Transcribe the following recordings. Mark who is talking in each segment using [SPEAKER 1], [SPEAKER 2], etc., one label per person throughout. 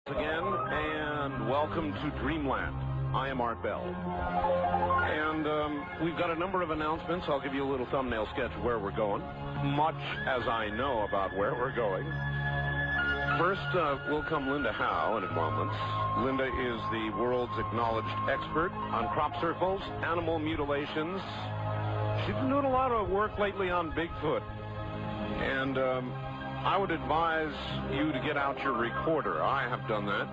[SPEAKER 1] Again, and welcome to Dreamland. I am Art Bell. And we've got a number of announcements. I'll give you a little thumbnail sketch of where we're going, much as I know about where we're going. First will come Linda Howe in a moment. Linda is the world's acknowledged expert on crop circles, animal mutilations. She's been doing a lot of work lately on Bigfoot. And I would advise you to get out your recorder. I have done that.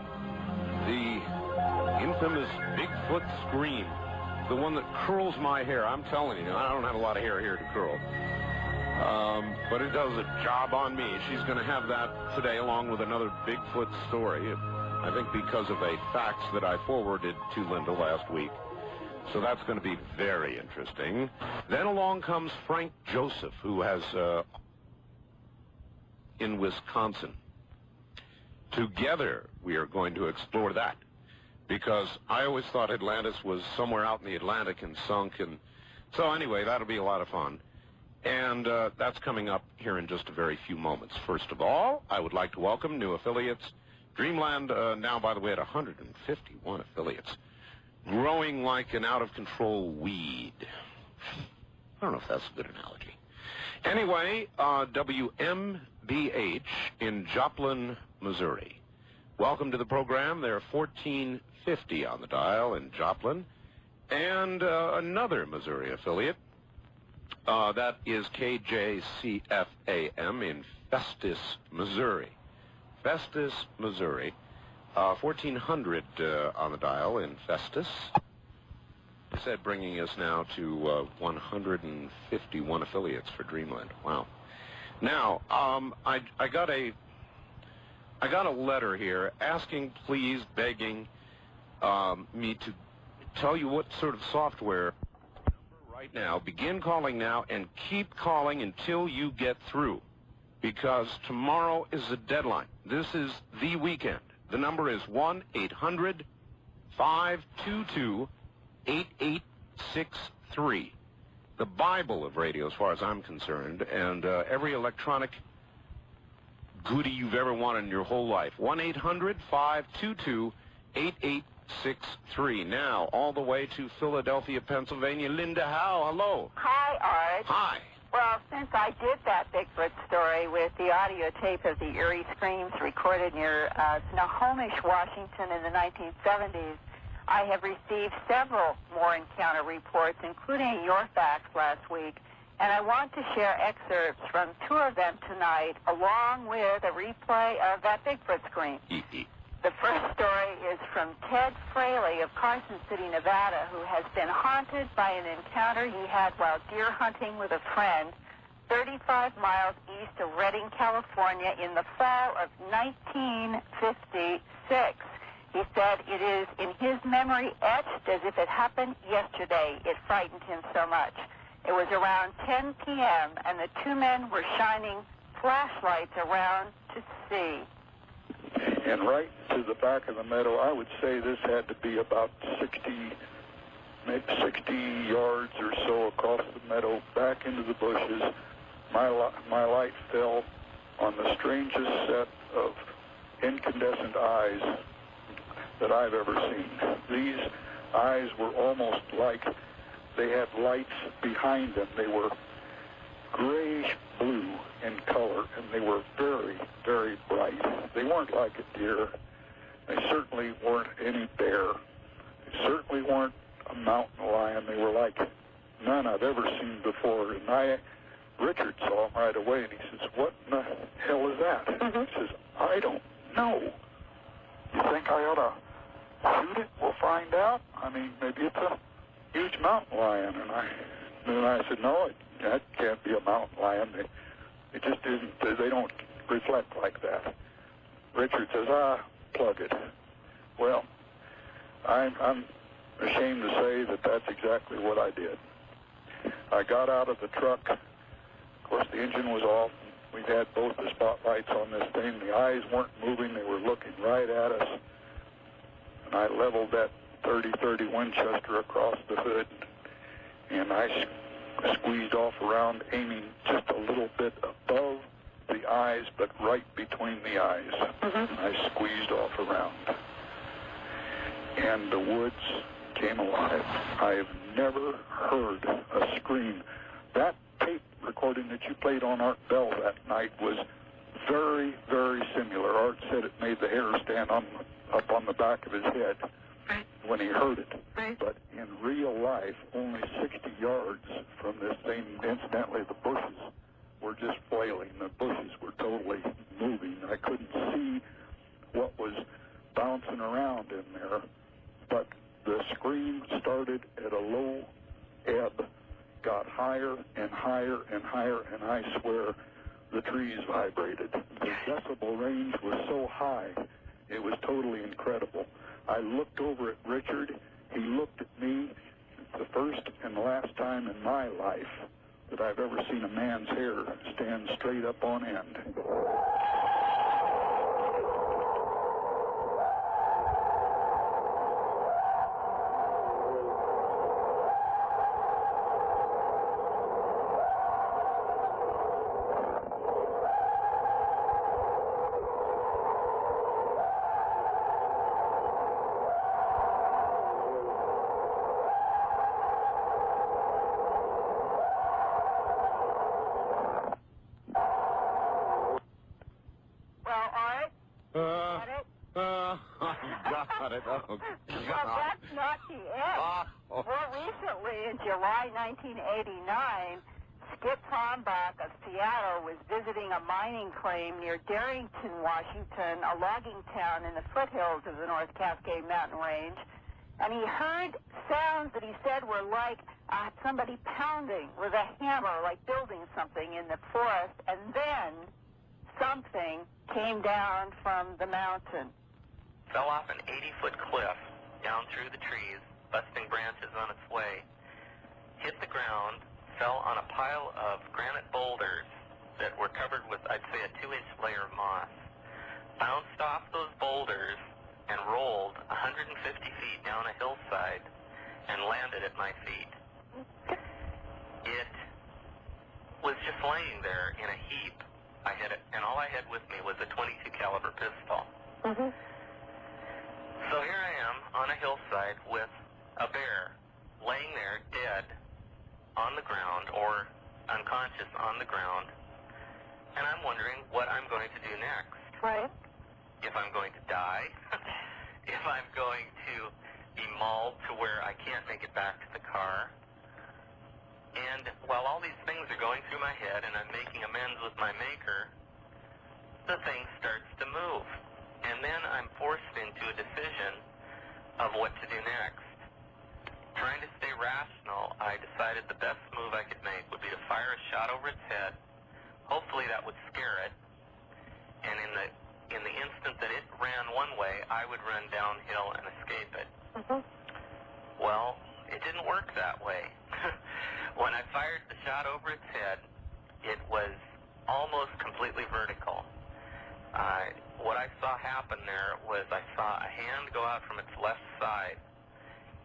[SPEAKER 1] The infamous Bigfoot scream. The one that curls my hair. I'm telling you, I don't have a lot of hair here to curl. But it does a job on me. She's going to have that today along with another Bigfoot story. I think because of a fax that I forwarded to Linda last week. So that's going to be very interesting. Then along comes Frank Joseph, who has... in Wisconsin. Together, we are going to explore that, because I always thought Atlantis was somewhere out in the Atlantic and sunk, and so anyway, that'll be a lot of fun. And that's coming up here in just a very few moments. First of all, I would like to welcome new affiliates. Dreamland now, by the way, at 151 affiliates, growing like an out-of-control weed. I don't know if that's a good analogy. Anyway, WMBH in Joplin, Missouri. Welcome to the program. They're 1450 on the dial in Joplin. And another Missouri affiliate, that is KJCFAM in Festus, Missouri. Festus, Missouri. 1400 on the dial in Festus. I said bringing us now to 151 affiliates for Dreamland. Wow. Now, I got a letter here asking, please, begging me to tell you what sort of software. Right now, begin calling now and keep calling until you get through, because tomorrow is the deadline. This is the weekend. The number is 1-800-522-8863. The Bible of radio, as far as I'm concerned, and every electronic goodie you've ever wanted in your whole life. 1-800-522-8863. Now, all the way to Philadelphia, Pennsylvania. Linda Howe, hello.
[SPEAKER 2] Hi, Art.
[SPEAKER 1] Hi.
[SPEAKER 2] Well, since I did that Bigfoot story with the audio tape of the eerie screams recorded near Snohomish, Washington in the 1970s, I have received several more encounter reports, including your fax last week, and I want to share excerpts from two of them tonight, along with a replay of that Bigfoot scream. The first story is from Ted Fraley of Carson City, Nevada, who has been haunted by an encounter he had while deer hunting with a friend 35 miles east of Redding, California in the fall of 1956. He said it is, in his memory, etched as if it happened yesterday. It frightened him so much. It was around 10 p.m., and the two men were shining flashlights around to see.
[SPEAKER 3] And right to the back of the meadow, I would say this had to be about 60 yards or so across the meadow, back into the bushes. My light fell on the strangest set of incandescent eyes that I've ever seen. These eyes were almost like they had lights behind them. They were grayish blue in color, and they were very, very bright. They weren't like a deer. They certainly weren't any bear. They certainly weren't a mountain lion. They were like none I've ever seen before. And Richard saw them right away, and he says, "What in the hell is that?" He says, "I don't know. You think I ought to shoot it? We'll find out. I mean, maybe it's a huge mountain lion." And I said, "No, that can't be a mountain lion. It just isn't. They don't reflect like that." Richard says, "Plug it." Well, I'm ashamed to say that that's exactly what I did. I got out of the truck. Of course, the engine was off. We had both the spotlights on this thing. The eyes weren't moving. They were looking right at us. And I leveled that .30 Winchester across the hood, and I squeezed off around, aiming just a little bit above the eyes, but right between the eyes. I squeezed off around. and the woods came alive. I've never heard a scream. That tape recording that you played on Art Bell that night was very, very similar. Art said it made the hair stand up on the back of his head when he heard it. But in real life, only 60 yards from this thing, incidentally, the bushes were just flailing. The bushes were totally moving. I couldn't see what was bouncing around in there, but the scream started at a low ebb, got higher and higher and higher, and I swear the trees vibrated. The decibel range was so high, it was totally incredible. I looked over at Richard. He looked at me. The first and last time in my life that I've ever seen a man's hair stand straight up on end.
[SPEAKER 1] Got it. Oh,
[SPEAKER 2] well, that's not the end. More recently, in July 1989, Skip Hornbach of Seattle was visiting a mining claim near Darrington, Washington, a logging town in the foothills of the North Cascade Mountain Range, and he heard sounds that he said were like somebody pounding with a hammer, like building something in the forest, and then something came down from the mountain.
[SPEAKER 4] Fell off an 80-foot cliff down through the trees, busting branches on its way, hit the ground, fell on a pile of granite boulders that were covered with, I'd say, a 2-inch layer of moss, bounced off those boulders and rolled 150 feet down a hillside and landed at my feet. It was just laying there in a heap. And all I had with me was a .22 caliber pistol.
[SPEAKER 2] Mm-hmm.
[SPEAKER 4] So here I am on a hillside with a bear laying there dead on the ground or unconscious on the ground, and I'm wondering what I'm going to do next.
[SPEAKER 2] Right.
[SPEAKER 4] If I'm going to die, if I'm going to be mauled to where I can't make it back to the car. And while all these things are going through my head and I'm making amends with my maker, the thing starts to move. And then I'm forced into a decision of what to do next. Trying to stay rational, I decided the best move I could make would be to fire a shot over its head. Hopefully that would scare it. And in the instant that it ran one way, I would run downhill and escape it.
[SPEAKER 2] Mm-hmm.
[SPEAKER 4] Well, it didn't work that way. When I fired the shot over its head, it was almost completely vertical. What I saw happen there was I saw a hand go out from its left side.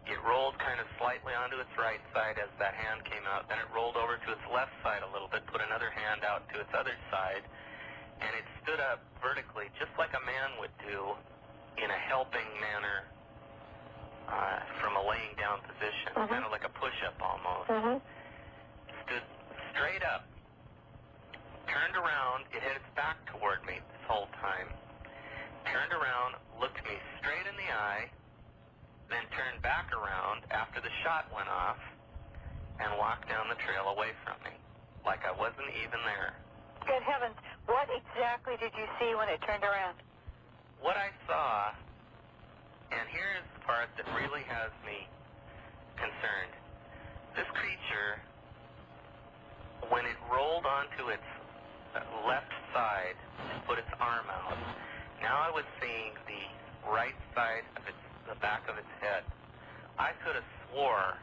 [SPEAKER 4] It rolled kind of slightly onto its right side as that hand came out. Then it rolled over to its left side a little bit, put another hand out to its other side, and it stood up vertically, just like a man would do in a helping manner from a laying down position, kind of like a push-up almost. Stood straight up, turned around, it had its back toward me this whole time, turned around, looked me straight in the eye, then turned back around after the shot went off and walked down the trail away from me, like I wasn't even there.
[SPEAKER 2] Good heavens, what exactly did you see when it turned around?
[SPEAKER 4] What I saw, and here's the part that really has me concerned. This creature, when it rolled onto its left side to put its arm out, now I was seeing the right side of the back of its head. I could have swore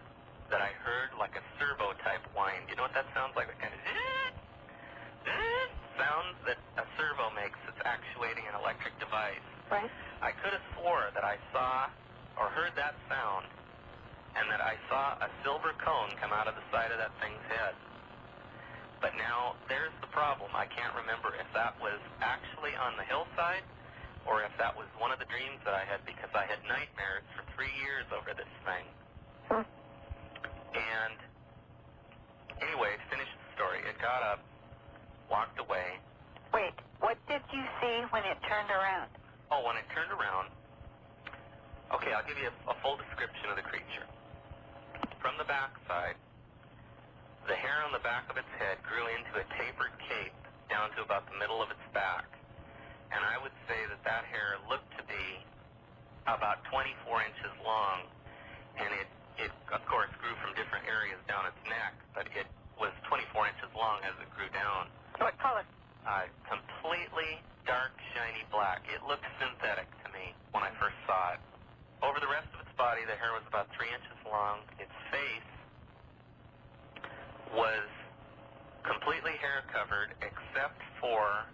[SPEAKER 4] that I heard like a servo type whine. You know what that sounds like? The kind of sound that a servo makes that's actuating an electric device.
[SPEAKER 2] Right.
[SPEAKER 4] I could have swore that I saw or heard that sound and that I saw a silver cone come out of the side of that thing's head. But now, there's the problem. I can't remember if that was actually on the hillside or if that was one of the the dreams that I had because I had nightmares for 3 years over this thing. And anyway, finished the story. It got up, walked away.
[SPEAKER 2] Wait, what did you see when it turned around?
[SPEAKER 4] Oh, when it turned around, okay, I'll give you a full description of the creature. From the backside, the hair on the back of its head grew into a tapered cape down to about the middle of its back. And I would say that that hair looked to be about 24 inches long. And it of course, grew from different areas down its neck, but it was 24 inches long as it grew down.
[SPEAKER 2] What color?
[SPEAKER 4] Completely dark, shiny black. It looked synthetic to me when I first saw it. Over the rest of its body, the hair was about 3 inches long. Its face was completely hair-covered except for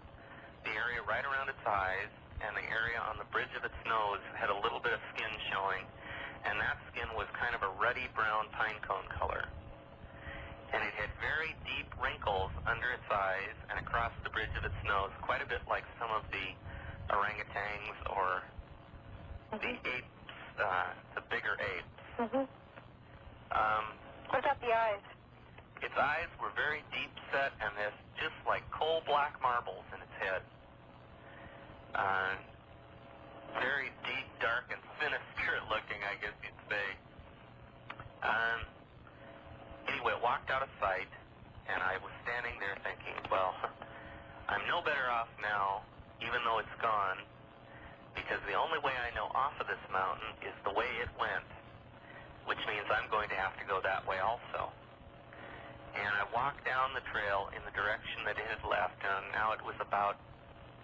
[SPEAKER 4] the area right around its eyes, and the area on the bridge of its nose had a little bit of skin showing, and that skin was kind of a ruddy brown pine cone color. And it had very deep wrinkles under its eyes and across the bridge of its nose, quite a bit like some of the orangutans or the apes, the bigger apes.
[SPEAKER 2] What about the eyes?
[SPEAKER 4] Its eyes were very deep set and this just like coal black marbles in its head. Very deep, dark, and sinister looking, I guess you'd say. Anyway, it walked out of sight, and I was standing there thinking, well, I'm no better off now, even though it's gone, because the only way I know off of this mountain is the way it went, which means I'm going to have to go that way also. And I walked down the trail in the direction that it had left, and now it was about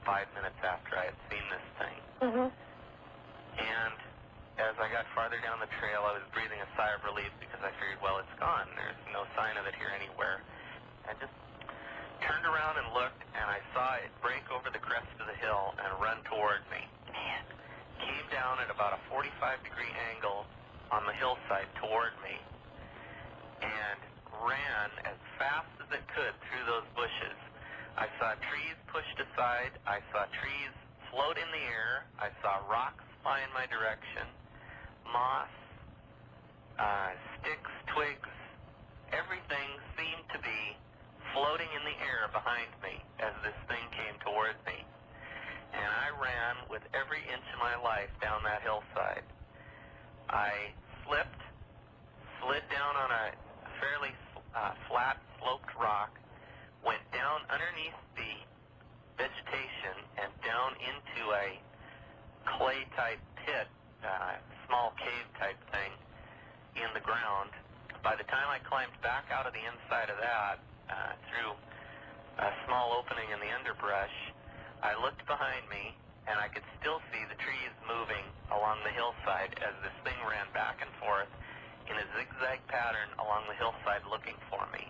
[SPEAKER 4] 5 minutes after I had seen this thing. And as I got farther down the trail, I was breathing a sigh of relief because I figured, well, it's gone. There's no sign of it here anywhere. I just turned around and looked, and I saw it break over the crest of the hill and run toward me. Man, came down at about a 45-degree angle on the hillside toward me and ran as fast as it could through those bushes. I saw trees pushed aside. I saw trees float in the air. I saw rocks fly in my direction. Moss, sticks, twigs, everything seemed to be floating in the air behind me as this thing came towards me. And I ran with every inch of my life down that hillside. I slipped, slid down on a fairly flat, sloped rock, went down underneath the vegetation and down into a clay-type pit, small cave-type thing in the ground. By the time I climbed back out of the inside of that, through a small opening in the underbrush, I looked behind me, and I could still see the trees moving along the hillside as this thing ran back and forth in a zigzag pattern along the hillside looking for me.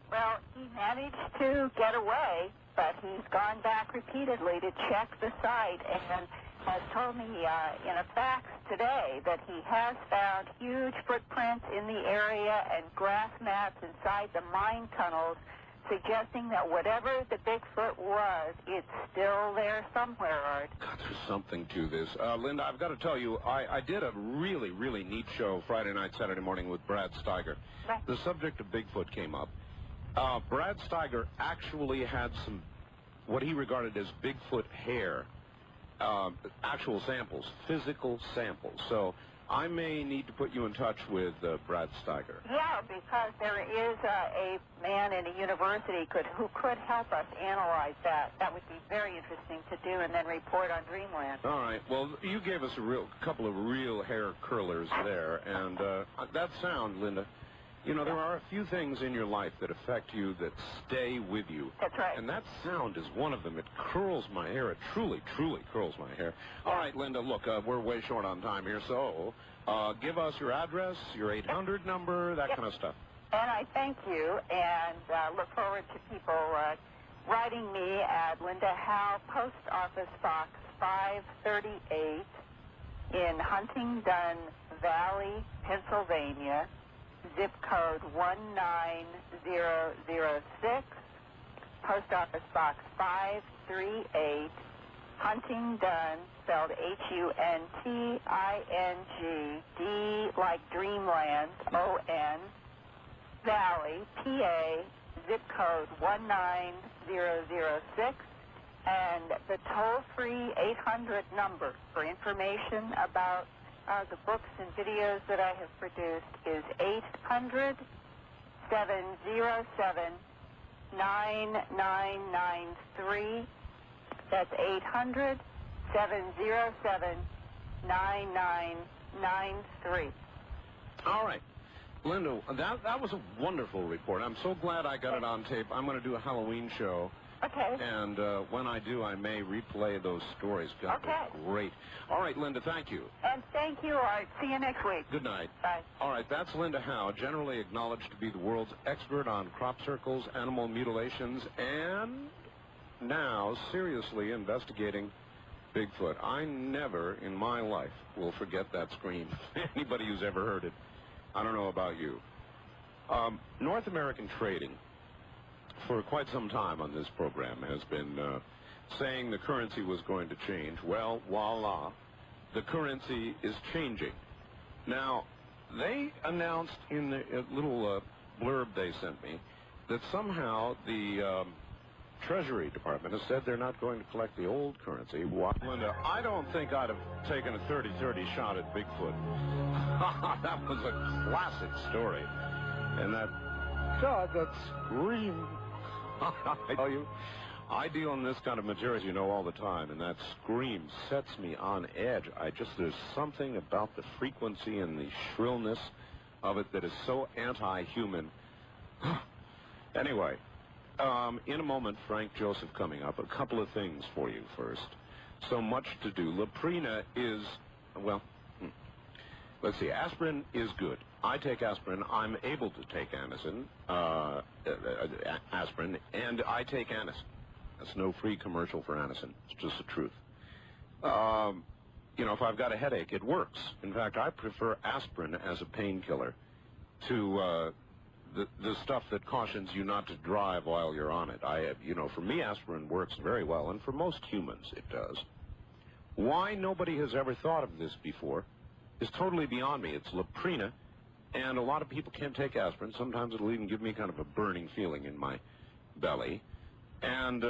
[SPEAKER 2] Well, he managed to get away, but he's gone back repeatedly to check the site and has told me in a fax today that he has found huge footprints in the area and grass mats inside the mine tunnels, suggesting that whatever the Bigfoot was, it's still there somewhere, Art.
[SPEAKER 1] God, there's something to this. Linda, I've got to tell you, I did a really, really neat show Friday night, Saturday morning with Brad Steiger.
[SPEAKER 2] Right.
[SPEAKER 1] The subject of Bigfoot came up. Brad Steiger actually had some, what he regarded as Bigfoot hair, actual samples, physical samples. So I may need to put you in touch with Brad Steiger.
[SPEAKER 2] Yeah, because there is a man in a university who could help us analyze that. That would be very interesting to do and then report on Dreamland.
[SPEAKER 1] All right. Well, you gave us a couple of real hair curlers there, and that sound, Linda, you know, there are a few things in your life that affect you that stay with you.
[SPEAKER 2] That's right.
[SPEAKER 1] And that sound is one of them. It curls my hair. It truly, truly curls my hair. All right, Linda, look, we're way short on time here, so give us your address, your 800 number, that kind of stuff.
[SPEAKER 2] And I thank you and look forward to people writing me at Linda Howe, Post Office Box 538 in Huntingdon Valley, Pennsylvania. Zip code 19006, Post Office Box 538, Huntingdon, spelled Hunting, D like Dreamland, O-N, Valley, PA, zip code 19006, and the toll-free 800 number for information about the books and videos that I have produced is 800-707-9993. That's 800-707-9993.
[SPEAKER 1] All right. Linda, that was a wonderful report. I'm so glad I got it on tape. I'm going to do a Halloween show.
[SPEAKER 2] Okay.
[SPEAKER 1] And when I do, I may replay those stories. God,
[SPEAKER 2] okay.
[SPEAKER 1] They're great. All right, Linda, thank you.
[SPEAKER 2] And thank you, Art. See you next week.
[SPEAKER 1] Good night.
[SPEAKER 2] Bye.
[SPEAKER 1] All right, that's Linda Howe, generally acknowledged to be the world's expert on crop circles, animal mutilations, and now seriously investigating Bigfoot. I never in my life will forget that scream. Anybody who's ever heard it. I don't know about you. North American trading, for quite some time on this program, has been saying the currency was going to change. Well, voila, the currency is changing. Now, they announced in the little blurb they sent me that somehow the Treasury Department has said they're not going to collect the old currency. Linda, I don't think I'd have taken a 30-30 shot at Bigfoot. That was a classic story. And that scream. I tell you, I deal in this kind of material, you know, all the time, and that scream sets me on edge. There's something about the frequency and the shrillness of it that is so anti-human. Anyway, in a moment, Frank Joseph coming up. A couple of things for you first. So much to do. Laprina is, well, let's see, aspirin is good. I take aspirin. I'm able to take aspirin, and I take Anacin. That's no free commercial for Anacin. It's just the truth. You know, if I've got a headache, it works. In fact, I prefer aspirin as a painkiller to the stuff that cautions you not to drive while you're on it. You know, for me, aspirin works very well, and for most humans, it does. Why nobody has ever thought of this before is totally beyond me. It's Laprina, and a lot of people can't take aspirin. Sometimes it'll even give me kind of a burning feeling in my belly. And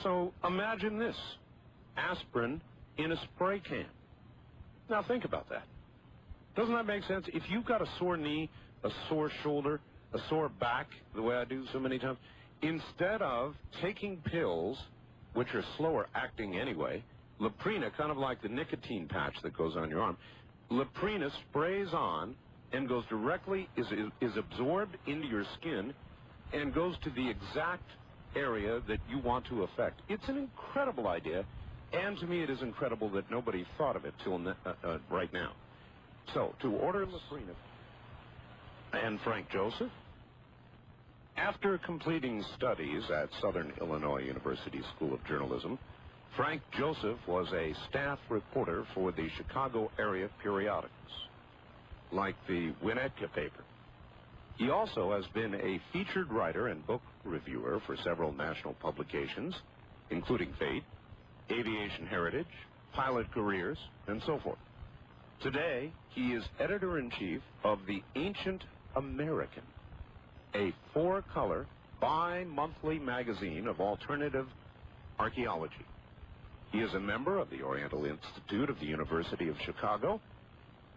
[SPEAKER 1] so imagine this, aspirin in a spray can. Now think about that. Doesn't that make sense? If you've got a sore knee, a sore shoulder, a sore back, the way I do so many times, instead of taking pills, which are slower acting anyway, Laprina, kind of like the nicotine patch that goes on your arm, Laprina sprays on and goes directly, is absorbed into your skin and goes to the exact area that you want to affect. It's an incredible idea, and to me it is incredible that nobody thought of it till right now. So, to order Laprina and Frank Joseph, after completing studies at Southern Illinois University School of Journalism, Frank Joseph was a staff reporter for the Chicago area periodicals, like the Winnetka paper. He also has been a featured writer and book reviewer for several national publications, including Fate, Aviation Heritage, Pilot Careers, and so forth. Today, he is editor-in-chief of the Ancient American, a 4-color, bi-monthly magazine of alternative archaeology. He is a member of the Oriental Institute of the University of Chicago,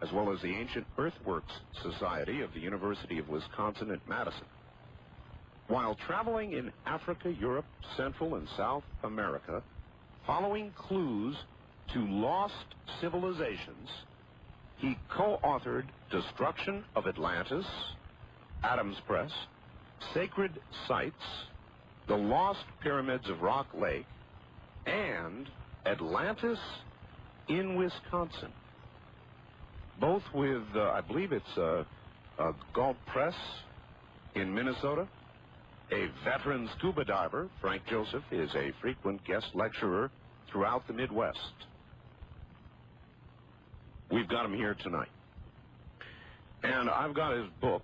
[SPEAKER 1] as well as the Ancient Earthworks Society of the University of Wisconsin at Madison. While traveling in Africa, Europe, Central and South America, following clues to lost civilizations, he co-authored Destruction of Atlantis, Adams Press, Sacred Sites, The Lost Pyramids of Rock Lake, and Atlantis in Wisconsin. Both with, I believe it's Gulf Press in Minnesota. A veteran scuba diver, Frank Joseph is a frequent guest lecturer throughout the Midwest. We've got him here tonight. And I've got his book,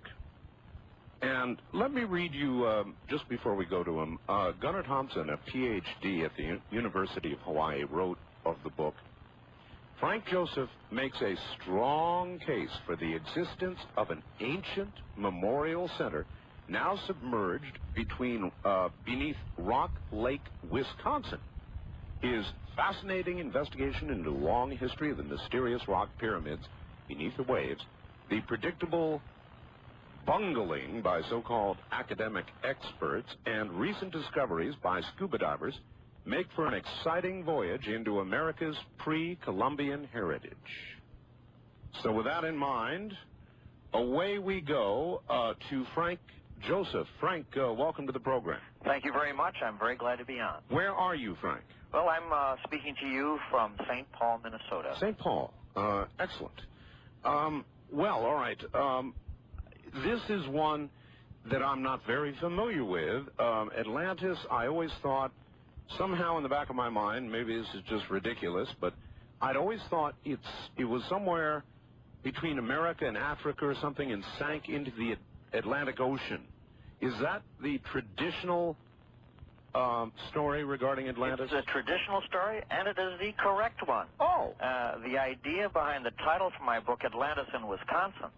[SPEAKER 1] And let me read you, just before we go to him, Gunnar Thompson, a Ph.D. at the University of Hawaii, wrote of the book, Frank Joseph makes a strong case for the existence of an ancient memorial center now submerged beneath Rock Lake, Wisconsin. His fascinating investigation into the long history of the mysterious rock pyramids beneath the waves, the predictable bungling by so-called academic experts, and recent discoveries by scuba divers make for an exciting voyage into America's pre-Columbian heritage. So with that in mind, away we go to Frank Joseph. Frank, welcome to the program.
[SPEAKER 5] Thank you very much. I'm very glad to be on.
[SPEAKER 1] Where are you, Frank?
[SPEAKER 5] Well, I'm speaking to you from St. Paul, Minnesota.
[SPEAKER 1] St. Paul. Excellent. Well, all right. This is one that I'm not very familiar with. Atlantis, I always thought, somehow in the back of my mind, maybe this is just ridiculous, but I'd always thought it was somewhere between America and Africa or something and sank into the Atlantic Ocean. Is that the traditional story regarding Atlantis?
[SPEAKER 5] It's a traditional story, and it is the correct one.
[SPEAKER 1] Oh.
[SPEAKER 5] The idea behind the title for my book, Atlantis in Wisconsin,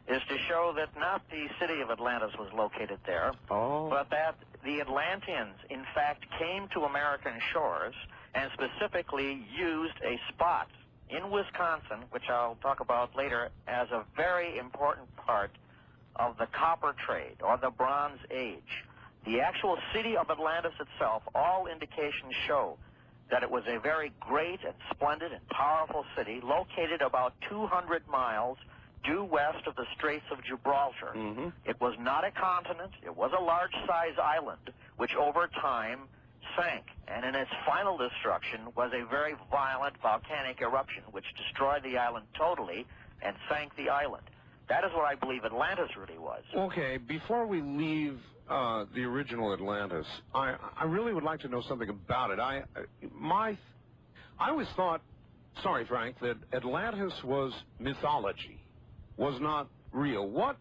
[SPEAKER 5] is to show that not the city of Atlantis was located there, but that the Atlanteans, in fact, came to American shores and specifically used a spot in Wisconsin, which I'll talk about later, as a very important part of the copper trade, or the Bronze Age. The actual city of Atlantis itself, all indications show that it was a very great and splendid and powerful city located about 200 miles due west of the Straits of Gibraltar.
[SPEAKER 1] Mm-hmm.
[SPEAKER 5] It was not a continent. It was a large-size island, which over time sank. And in its final destruction was a very violent volcanic eruption, which destroyed the island totally and sank the island. That is what I believe Atlantis really was.
[SPEAKER 1] Okay, before we leave the original Atlantis, I really would like to know something about it. I always thought, sorry, Frank, that Atlantis was mythology, was not real. What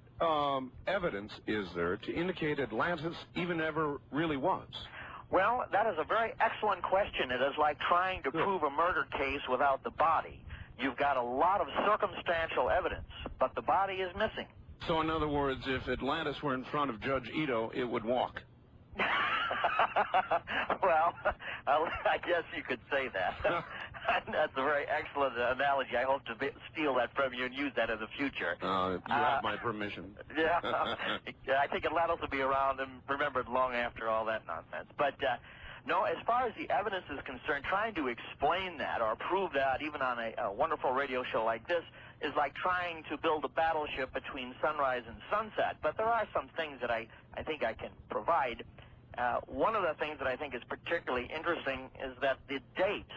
[SPEAKER 1] evidence is there to indicate Atlantis even ever really was?
[SPEAKER 5] Well, that is a very excellent question. It is like trying to prove a murder case without the body. You've got a lot of circumstantial evidence, but the body is missing.
[SPEAKER 1] So, in other words, if Atlantis were in front of Judge Ito, it would walk.
[SPEAKER 5] Well, I guess you could say that. That's a very excellent analogy. I hope to steal that from you and use that in the future.
[SPEAKER 1] You have my permission.
[SPEAKER 5] Yeah, I think Atlantis will be around and remembered long after all that nonsense. But no, as far as the evidence is concerned, trying to explain that or prove that, even on a wonderful radio show like this, is like trying to build a battleship between sunrise and sunset. But there are some things that I think I can provide. One of the things that I think is particularly interesting is that the date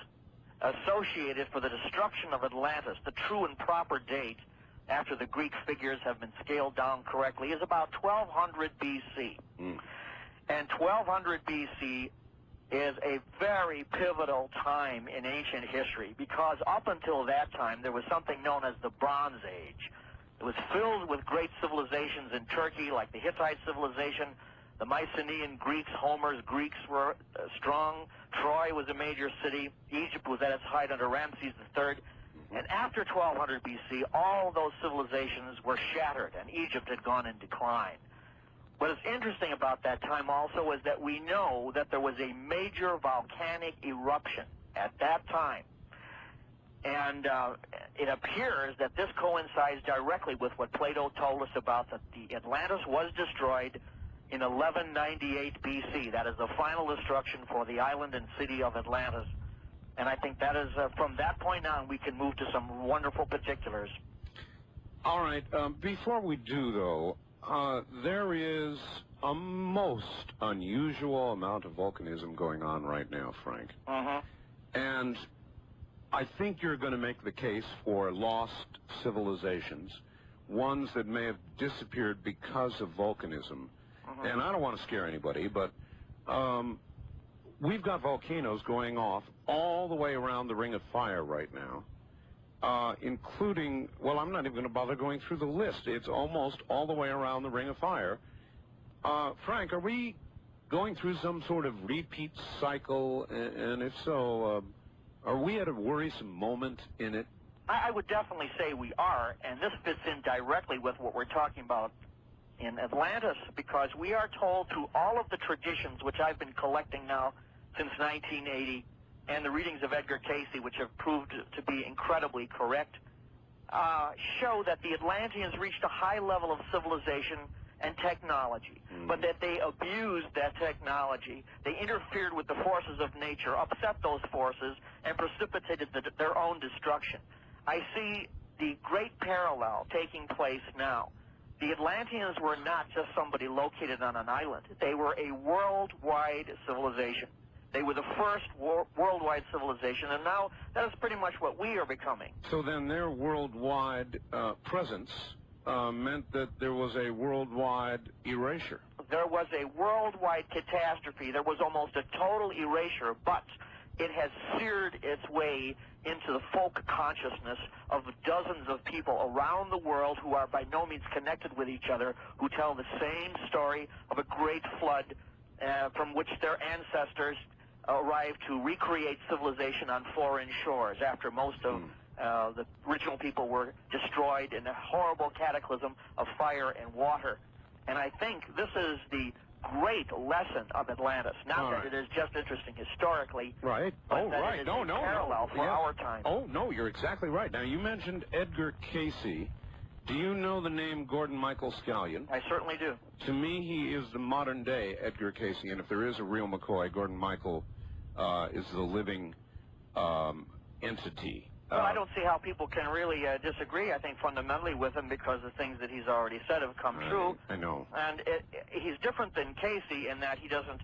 [SPEAKER 5] associated for the destruction of Atlantis, the true and proper date after the Greek figures have been scaled down correctly, is about 1200 BC. And 1200 BC is a very pivotal time in ancient history, because up until that time there was something known as the Bronze Age. It was filled with great civilizations in Turkey, like the Hittite civilization, the Mycenaean Greeks, Homer's Greeks were strong. Troy was a major city. Egypt was at its height under Ramses III. And after 1200 BC, all those civilizations were shattered, and Egypt had gone in decline. What is interesting about that time also is that we know that there was a major volcanic eruption at that time. And it appears that this coincides directly with what Plato told us about, that the Atlantis was destroyed in 1198 BC. That is the final destruction for the island and city of Atlantis. And I think that is, from that point on, we can move to some wonderful particulars.
[SPEAKER 1] All right. Before we do, though, there is a most unusual amount of volcanism going on right now, Frank. And I think you're going to make the case for lost civilizations, ones that may have disappeared because of volcanism. And I don't want to scare anybody, but we've got volcanoes going off all the way around the Ring of Fire right now, including, well, I'm not even going to bother going through the list. It's almost all the way around the Ring of Fire, Frank, are we going through some sort of repeat cycle? And if so, are we at a worrisome moment in it?
[SPEAKER 5] I would definitely say we are, and this fits in directly with what we're talking about in Atlantis, because we are told through all of the traditions, which I've been collecting now since 1980, and the readings of Edgar Cayce, which have proved to be incredibly correct, show that the Atlanteans reached a high level of civilization and technology, but that they abused that technology. They interfered with the forces of nature, upset those forces, and precipitated their own destruction. I see the great parallel taking place now. The Atlanteans were not just somebody located on an island. They were a worldwide civilization. They were the first worldwide civilization, and now that is pretty much what we are becoming.
[SPEAKER 1] So then their worldwide presence meant that there was a worldwide erasure.
[SPEAKER 5] There was a worldwide catastrophe. There was almost a total erasure, but it has seared its way into the folk consciousness of dozens of people around the world who are by no means connected with each other, who tell the same story of a great flood from which their ancestors arrived to recreate civilization on foreign shores after most of the original people were destroyed in a horrible cataclysm of fire and water. And I think this is the great lesson of Atlantis. Not that it is just interesting historically,
[SPEAKER 1] right?
[SPEAKER 5] But that it is a parallel for our time.
[SPEAKER 1] Oh, no, you're exactly right. Now, you mentioned Edgar Cayce. Do you know the name Gordon Michael Scallion?
[SPEAKER 5] I certainly do.
[SPEAKER 1] To me, he is the modern-day Edgar Cayce, and if there is a real McCoy, Gordon Michael is the living entity.
[SPEAKER 5] Well, I don't see how people can really disagree, I think, fundamentally with him, because the things that he's already said have come true.
[SPEAKER 1] I know.
[SPEAKER 5] And he's different than Cayce in that he doesn't,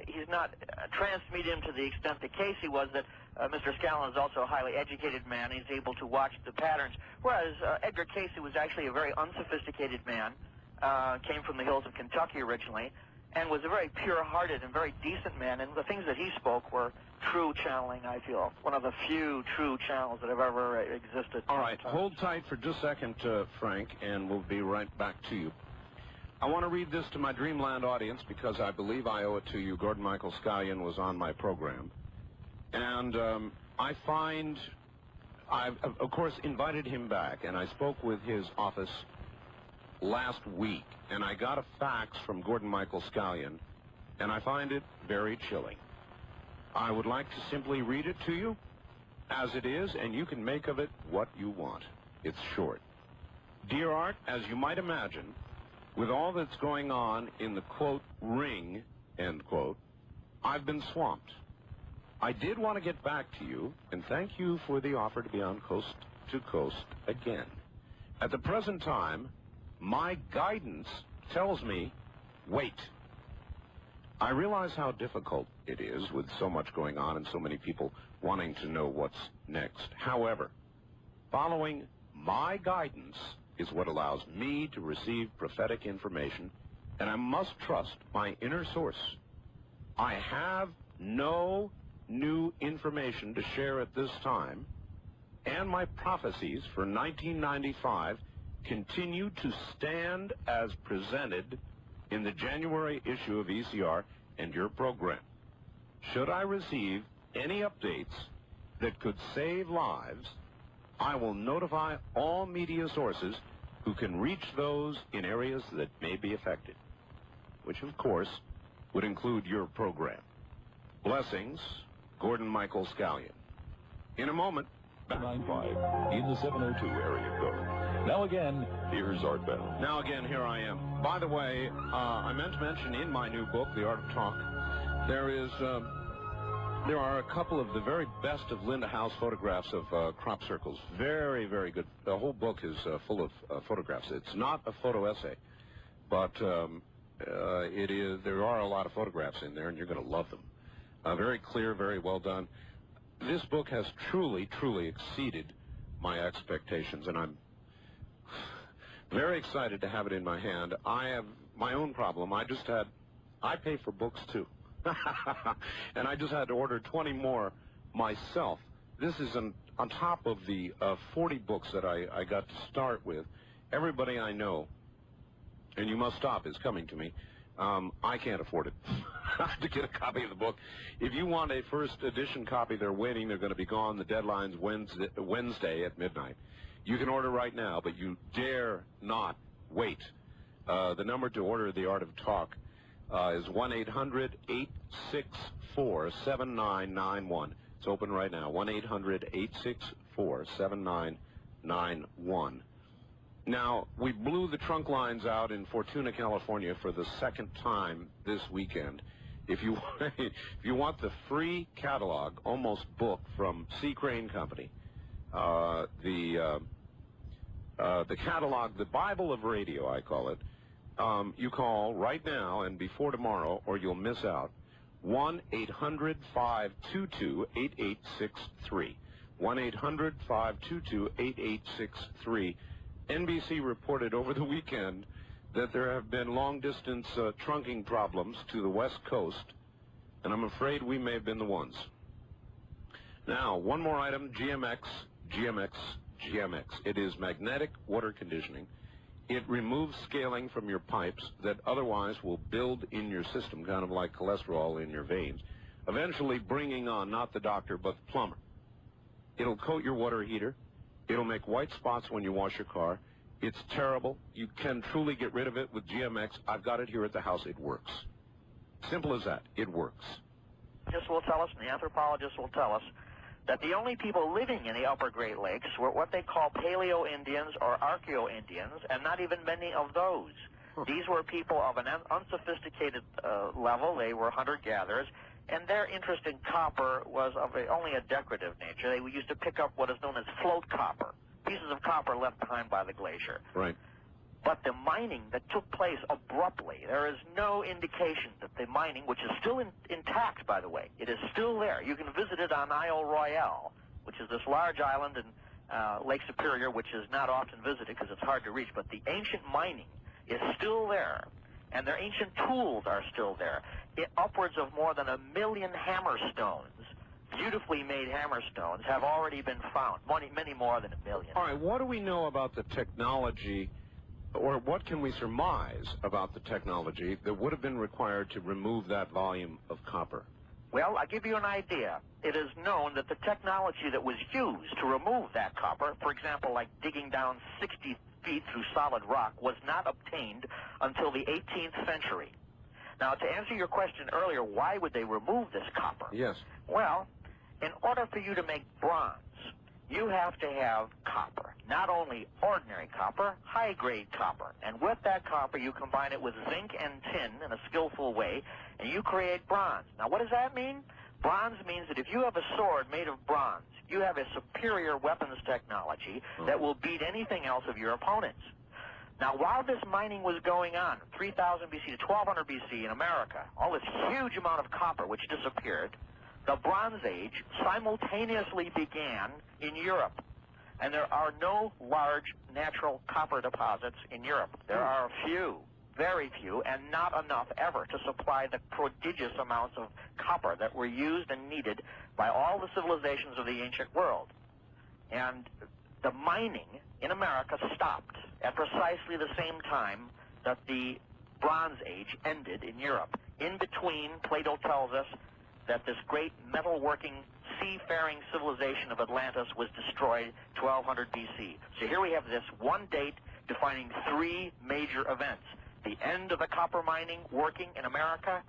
[SPEAKER 5] he's not transmedium to the extent that Cayce was, that Mr. Scallion is also a highly educated man. He's able to watch the patterns, whereas Edgar Cayce was actually a very unsophisticated man, came from the hills of Kentucky originally, and was a very pure-hearted and very decent man, and the things that he spoke were true channeling, I feel. One of the few true channels that have ever existed.
[SPEAKER 1] All right, hold tight for just a second, Frank, and we'll be right back to you. I want to read this to my Dreamland audience because I believe I owe it to you. Gordon Michael Scallion was on my program. And I find, I've, of course, invited him back, and I spoke with his office last week, and I got a fax from Gordon Michael Scallion, and I find it very chilling. I would like to simply read it to you as it is, and you can make of it what you want. It's short. Dear Art, as you might imagine, with all that's going on in the, quote, ring, end quote, I've been swamped. I did want to get back to you, and thank you for the offer to be on Coast to Coast again. At the present time, my guidance tells me, wait. I realize how difficult it is with so much going on and so many people wanting to know what's next. However, following my guidance is what allows me to receive prophetic information, and I must trust my inner source. I have no new information to share at this time, and my prophecies for 1995 continue to stand as presented in the January issue of ECR and your program. Should I receive any updates that could save lives, I will notify all media sources who can reach those in areas that may be affected, which of course would include your program. Blessings, Gordon Michael Scallion. In a moment,
[SPEAKER 6] 95 in the 702 area code. Now again, here's Art Bell.
[SPEAKER 1] Now again, here I am. By the way, I meant to mention in my new book, The Art of Talk, there are a couple of the very best of Linda Howe's photographs of crop circles. Very, very good. The whole book is full of photographs. It's not a photo essay, but it is. There are a lot of photographs in there, and you're going to love them. Very clear, very well done. This book has truly, truly exceeded my expectations, and I'm very excited to have it in my hand. I have my own problem. I pay for books, too. And I just had to order 20 more myself. This is on top of the 40 books that I got to start with. Everybody I know and You Must Stop is coming to me. I can't afford it. I have to get a copy of the book. If you want a first edition copy, they're waiting. They're going to be gone. The deadline's Wednesday at midnight. You can order right now, but you dare not wait. The number to order The Art of Talk is 1-800-864-7991. It's open right now, 1-800-864-7991. Now, we blew the trunk lines out in Fortuna, California for the second time this weekend. If you want the free catalog, almost book, from C. Crane Company, the catalog, the Bible of radio, I call it, you call right now and before tomorrow, or you'll miss out. 1-800-522-8863. 1-800-522-8863. NBC reported over the weekend that there have been long-distance trunking problems to the West Coast, and I'm afraid we may have been the ones. Now, one more item, GMX. It is magnetic water conditioning. It removes scaling from your pipes that otherwise will build in your system, kind of like cholesterol in your veins, eventually bringing on not the doctor but the plumber. It'll coat your water heater. It'll make white spots when you wash your car. It's terrible. You can truly get rid of it with GMX. I've got it here at the house. It works. Simple as that. It works.
[SPEAKER 5] Just will tell us, and the anthropologists will tell us, that the only people living in the upper Great Lakes were what they call Paleo-Indians or Archeo-Indians, and not even many of those. These were people of an unsophisticated level. They were hunter-gatherers, and their interest in copper was of only a decorative nature. They used to pick up what is known as float copper, pieces of copper left behind by the glacier.
[SPEAKER 1] Right.
[SPEAKER 5] But the mining that took place abruptly, there is no indication that the mining, which is still intact, by the way, it is still there. You can visit it on Isle Royale, which is this large island in Lake Superior, which is not often visited because it's hard to reach. But the ancient mining is still there, and their ancient tools are still there. Upwards of more than 1 million hammerstones, beautifully made hammerstones, have already been found. Many more than 1 million.
[SPEAKER 1] All right, what do we know about the technology, or what can we surmise about the technology that would have been required to remove that volume of copper?
[SPEAKER 5] Well, I'll give you an idea. It is known that the technology that was used to remove that copper, for example, like digging down 60 feet through solid rock, was not obtained until the 18th century. Now, to answer your question earlier, why would they remove this copper?
[SPEAKER 1] Yes.
[SPEAKER 5] Well, in order for you to make bronze, you have to have copper. Not only ordinary copper, high-grade copper. And with that copper, you combine it with zinc and tin in a skillful way, and you create bronze. Now, what does that mean? Bronze means that if you have a sword made of bronze, you have a superior weapons technology that will beat anything else of your opponents. Now, while this mining was going on, 3000 BC to 1200 BC in America, all this huge amount of copper which disappeared, the Bronze Age simultaneously began in Europe. And there are no large natural copper deposits in Europe. There are a few, very few, and not enough ever to supply the prodigious amounts of copper that were used and needed by all the civilizations of the ancient world. And the mining in America stopped at precisely the same time that the Bronze Age ended in Europe. In between, Plato tells us that this great metalworking, seafaring civilization of Atlantis was destroyed 1200 BC. So here we have this one date defining 3 major events. The end of the copper mining working in America,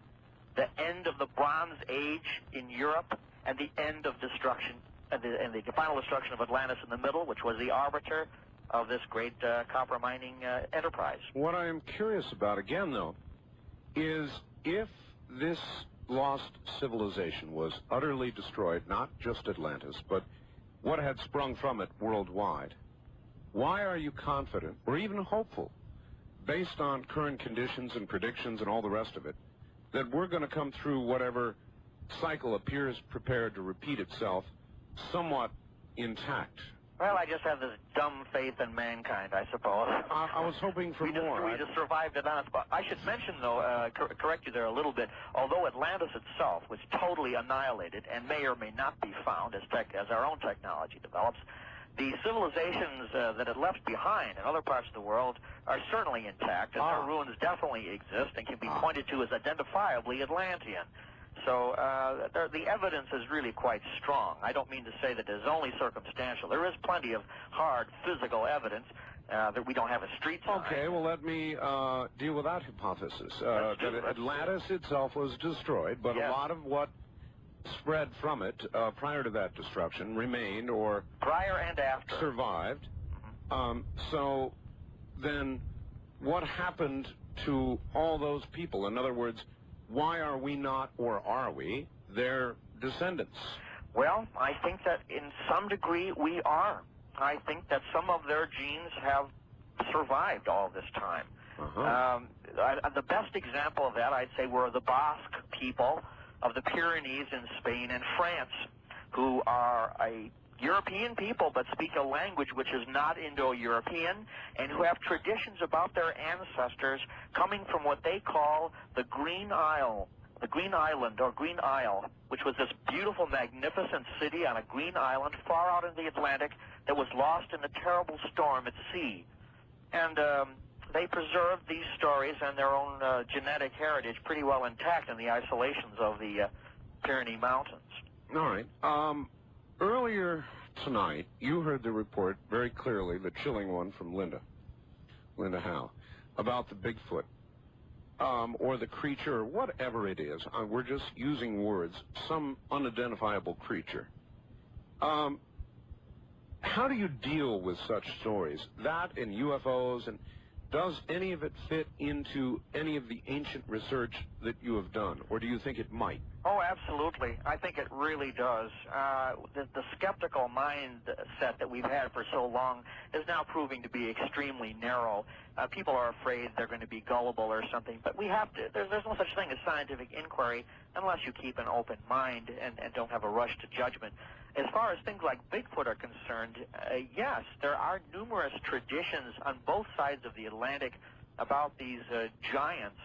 [SPEAKER 5] the end of the Bronze Age in Europe, and the end of destruction, and the final destruction of Atlantis in the middle, which was the arbiter of this great copper mining enterprise.
[SPEAKER 1] What I am curious about, again, though, is if this lost civilization was utterly destroyed, not just Atlantis, but what had sprung from it worldwide, why are you confident, or even hopeful, based on current conditions and predictions and all the rest of it, that we're going to come through whatever cycle appears prepared to repeat itself somewhat intact?
[SPEAKER 5] Well, I just have this dumb faith in mankind, I suppose.
[SPEAKER 1] I was hoping for more.
[SPEAKER 5] We just survived Atlantis. But I should mention, though, correct you there a little bit, although Atlantis itself was totally annihilated and may or may not be found as our own technology develops, The civilizations that it left behind in other parts of the world are certainly intact, and their ruins definitely exist and can be pointed to as identifiably Atlantean. So the evidence is really quite strong. I don't mean to say that it's only circumstantial. There is plenty of hard physical evidence that we don't have a street sign.
[SPEAKER 1] Okay, well, let me deal with that hypothesis. That Atlantis itself was destroyed, but a lot of what spread from it prior to that destruction remained or
[SPEAKER 5] prior and after
[SPEAKER 1] survived. So then what happened to all those people? In other words, why are we not, or are we, their descendants?
[SPEAKER 5] Well, I think that in some degree we are. I think that some of their genes have survived all this time. The best example of that, I'd say, were the Basque people of the Pyrenees in Spain and France, who are a European people but speak a language which is not Indo-European, and who have traditions about their ancestors coming from what they call the Green Isle, the Green Island or Green Isle, which was this beautiful, magnificent city on a green island far out in the Atlantic that was lost in a terrible storm at sea. And they preserved these stories and their own genetic heritage pretty well intact in the isolations of the Pyrenees Mountains.
[SPEAKER 1] All right. Earlier tonight, you heard the report very clearly, the chilling one from Linda Howe, about the Bigfoot, or the creature, or whatever it is. We're just using words, some unidentifiable creature. How do you deal with such stories? That and UFOs, and does any of it fit into any of the ancient research that you have done, or do you think it might?
[SPEAKER 5] Oh, absolutely. I think it really does. The skeptical mindset that we've had for so long is now proving to be extremely narrow. People are afraid they're going to be gullible or something, but we have to. There's no such thing as scientific inquiry unless you keep an open mind and don't have a rush to judgment. As far as things like Bigfoot are concerned, yes, there are numerous traditions on both sides of the Atlantic about these giants,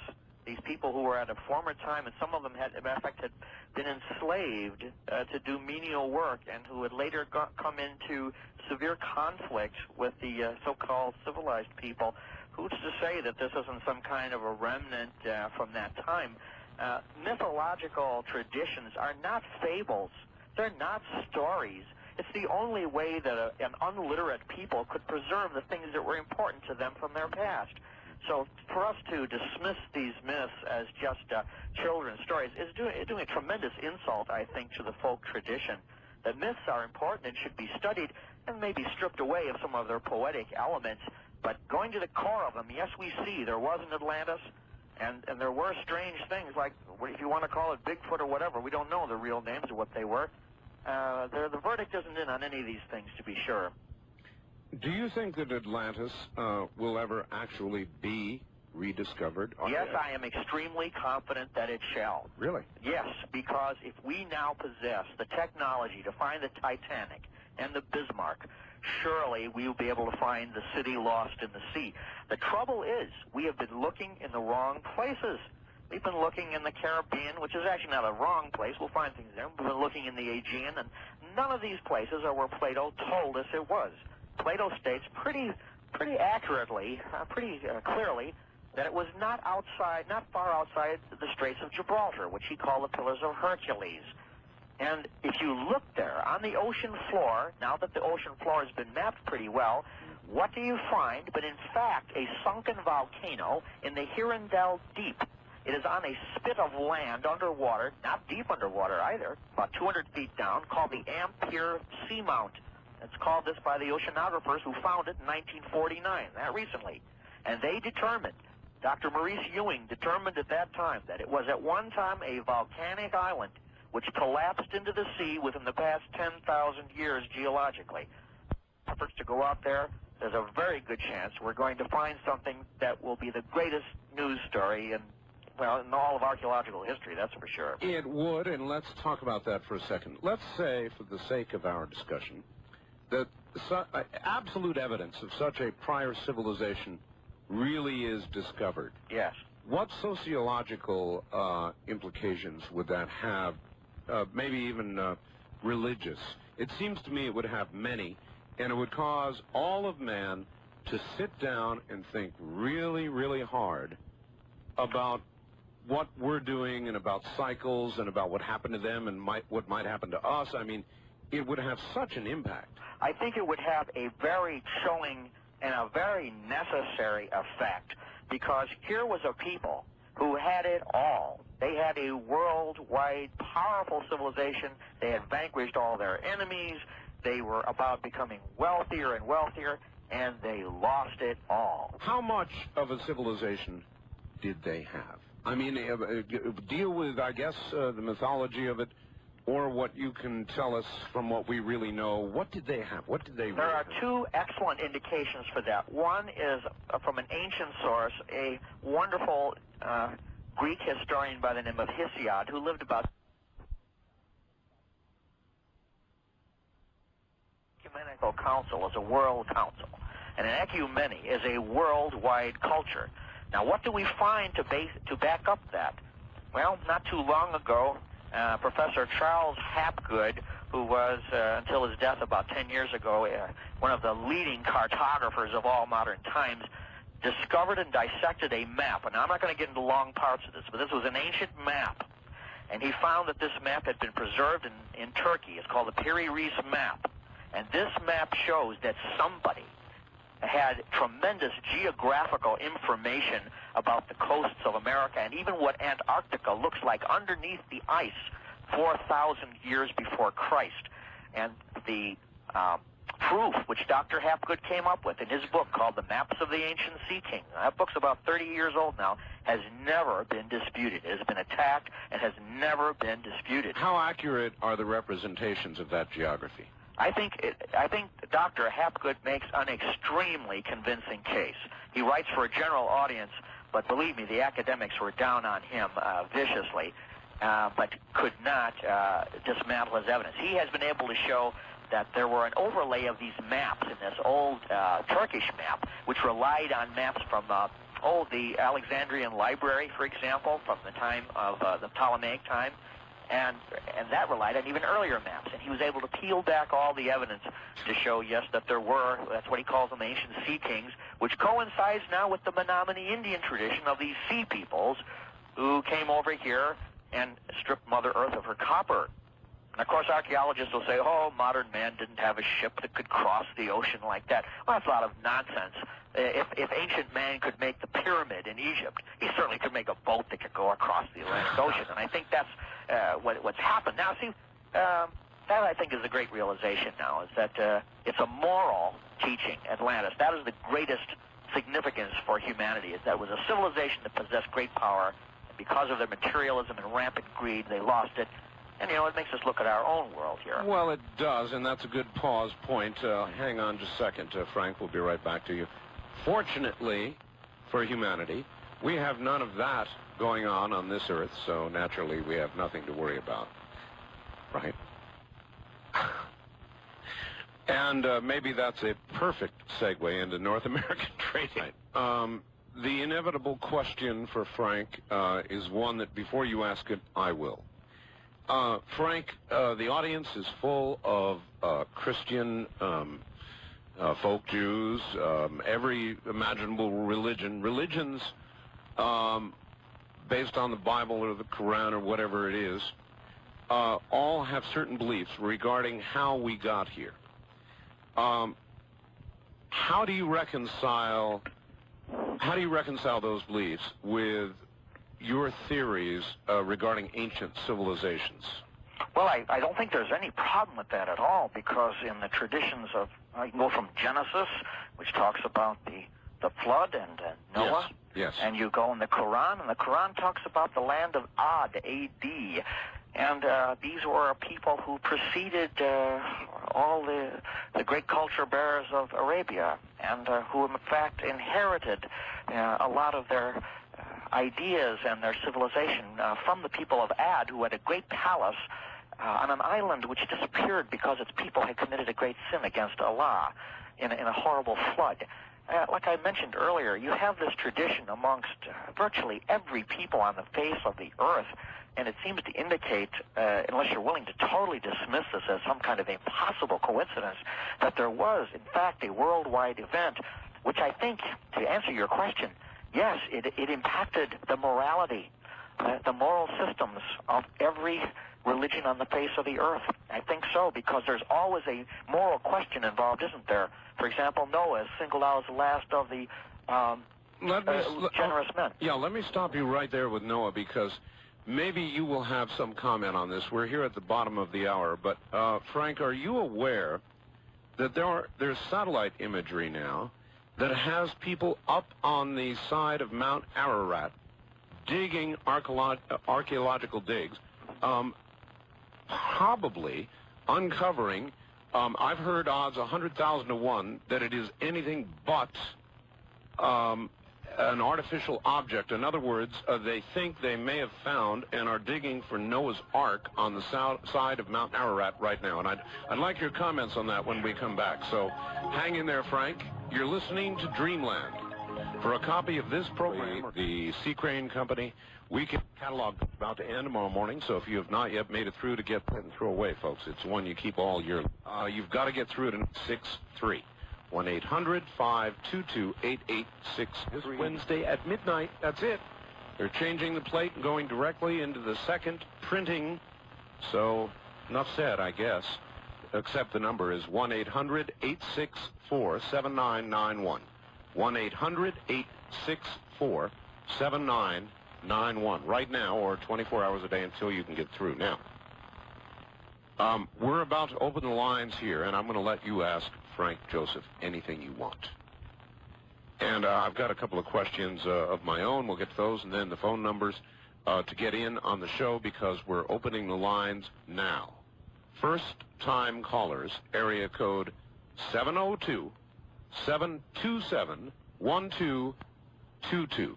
[SPEAKER 5] these people who were at a former time, and some of them had, in fact, had been enslaved to do menial work, and who had later come into severe conflict with the so-called civilized people. Who's to say that this isn't some kind of a remnant from that time? Mythological traditions are not fables. They're not stories. It's the only way that an unliterate people could preserve the things that were important to them from their past. So for us to dismiss these myths as just children's stories is doing a tremendous insult, I think, to the folk tradition. That myths are important and should be studied and maybe stripped away of some of their poetic elements. But going to the core of them, yes, we see there was an Atlantis, and there were strange things like, if you want to call it Bigfoot or whatever, we don't know the real names of what they were. The verdict isn't in on any of these things, to be sure.
[SPEAKER 1] Do you think that Atlantis will ever actually be rediscovered?
[SPEAKER 5] Yes, I am extremely confident that it shall.
[SPEAKER 1] Really?
[SPEAKER 5] Yes, because if we now possess the technology to find the Titanic and the Bismarck, surely we will be able to find the city lost in the sea. The trouble is, we have been looking in the wrong places. We've been looking in the Caribbean, which is actually not a wrong place. We'll find things there. We've been looking in the Aegean, and none of these places are where Plato told us it was. Plato states pretty accurately, pretty clearly, that it was not far outside the Straits of Gibraltar, which he called the Pillars of Hercules. And if you look there on the ocean floor, now that the ocean floor has been mapped pretty well, what do you find but in fact a sunken volcano in the Hirondelle Deep? It is on a spit of land underwater, not deep underwater either, about 200 feet down, called the Ampere Seamount. It's called this by the oceanographers who found it in 1949, that recently. And they determined, Dr. Maurice Ewing determined at that time, that it was at one time a volcanic island which collapsed into the sea within the past 10,000 years geologically. Efforts to go out there, there's a very good chance we're going to find something that will be the greatest news story in all of archaeological history, that's for sure.
[SPEAKER 1] It would, and let's talk about that for a second. Let's say, for the sake of our discussion, that absolute evidence of such a prior civilization really is discovered.
[SPEAKER 5] Yes.
[SPEAKER 1] What sociological implications would that have, maybe even religious? It seems to me it would have many, And it would cause all of man to sit down and think really, really hard about what we're doing and about cycles and about what happened to them and what might happen to us. I mean, it would have such an impact.
[SPEAKER 5] I think it would have a very chilling and a very necessary effect, because here was a people who had it all. They had a worldwide, powerful civilization. They had vanquished all their enemies. They were about becoming wealthier and wealthier, and they lost it all.
[SPEAKER 1] How much of a civilization did they have? I mean, deal with, I guess, the mythology of it, or what you can tell us from what we really know. What did they have? What did they
[SPEAKER 5] There are two excellent indications for that. One is from an ancient source, a wonderful Greek historian by the name of Hesiod, who lived about... Ecumenical council is a world council, and an ecumeny is a worldwide culture. Now, what do we find to back up that? Well, not too long ago, Professor Charles Hapgood, who was, until his death about 10 years ago, one of the leading cartographers of all modern times, discovered and dissected a map. And I'm not going to get into long parts of this, but this was an ancient map. And he found that this map had been preserved in Turkey. It's called the Piri-Reis map. And this map shows that somebody had tremendous geographical information about the coasts of America and even what Antarctica looks like underneath the ice 4,000 years before Christ. And the proof which Dr. Hapgood came up with in his book called The Maps of the Ancient Sea King, that book's about 30 years old now, has never been disputed. It has been attacked and has never been disputed.
[SPEAKER 1] How accurate are the representations of that geography?
[SPEAKER 5] I think Dr. Hapgood makes an extremely convincing case. He writes for a general audience, but believe me, the academics were down on him viciously, but could not dismantle his evidence. He has been able to show that there were an overlay of these maps in this old Turkish map, which relied on maps from the Alexandrian Library, for example, from the time of the Ptolemaic time. And that relied on even earlier maps. And he was able to peel back all the evidence to show, yes, that there were, that's what he calls them, ancient sea kings, which coincides now with the Menominee Indian tradition of these sea peoples who came over here and stripped Mother Earth of her copper. And, of course, archaeologists will say, oh, modern man didn't have a ship that could cross the ocean like that. Well, that's a lot of nonsense. If ancient man could make the pyramid in Egypt, he certainly could make a boat that could go across the Atlantic Ocean. And I think that's what's happened. Now, see, that I think is the great realization now, is that it's a moral teaching, Atlantis. That is the greatest significance for humanity, is that it was a civilization that possessed great power, and because of their materialism and rampant greed, they lost it. And, you know, it makes us look at our own world here.
[SPEAKER 1] Well, it does, and that's a good pause point. Hang on just a second, Frank. We'll be right back to you. Fortunately for humanity, we have none of that going on this Earth, so naturally we have nothing to worry about, right? And maybe that's a perfect segue into North American trading. The inevitable question for Frank is one that before you ask it, I will. Frank, the audience is full of Christian folk Jews, every imaginable religions based on the Bible or the Quran or whatever it is, all have certain beliefs regarding how we got here. How do you reconcile those beliefs with your theories regarding ancient civilizations?
[SPEAKER 5] Well, I don't think there's any problem with that at all, because in the traditions of, you can go from Genesis, which talks about the flood and Noah.
[SPEAKER 1] Yes.
[SPEAKER 5] And you go in the Quran, and the Quran talks about the land of Ad, A-D. And these were people who preceded all the great culture bearers of Arabia, and who in fact inherited a lot of their ideas and their civilization from the people of Ad, who had a great palace on an island which disappeared because its people had committed a great sin against Allah in a horrible flood. like I mentioned earlier, you have this tradition amongst virtually every people on the face of the earth, and it seems to indicate, unless you're willing to totally dismiss this as some kind of impossible coincidence, that there was, in fact, a worldwide event, which I think, to answer your question, yes, it impacted the morality, the moral systems of every religion on the face of the earth. I think so, because there's always a moral question involved, isn't there? For example, Noah is singled out as the last of the generous men.
[SPEAKER 1] Yeah, let me stop you right there with Noah, because maybe you will have some comment on this. We're here at the bottom of the hour, but Frank, are you aware that there's satellite imagery now that has people up on the side of Mount Ararat digging archaeological digs, probably uncovering, I've heard odds 100,000 to 1 that it is anything but an artificial object. In other words, they think they may have found and are digging for Noah's Ark on the side of Mount Ararat right now. And I'd like your comments on that when we come back. So hang in there, Frank. You're listening to Dreamland. For a copy of this program, the Sea Crane Company weekend catalog is about to end tomorrow morning, so if you have not yet made it through to get that and throw away, folks, it's one you keep all year. You've got to get through it in 6-3. 1-800-522-8863. This Wednesday at midnight, that's it. They're changing the plate and going directly into the second printing, so enough said, I guess, except the number is 1-800-864-7991. 1-800-864-7991 right now, or 24 hours a day until you can get through. Now, we're about to open the lines here, and I'm going to let you ask Frank Joseph anything you want. And I've got a couple of questions of my own. We'll get to those, and then the phone numbers to get in on the show, because we're opening the lines now. First-time callers, area code 702-727-1222.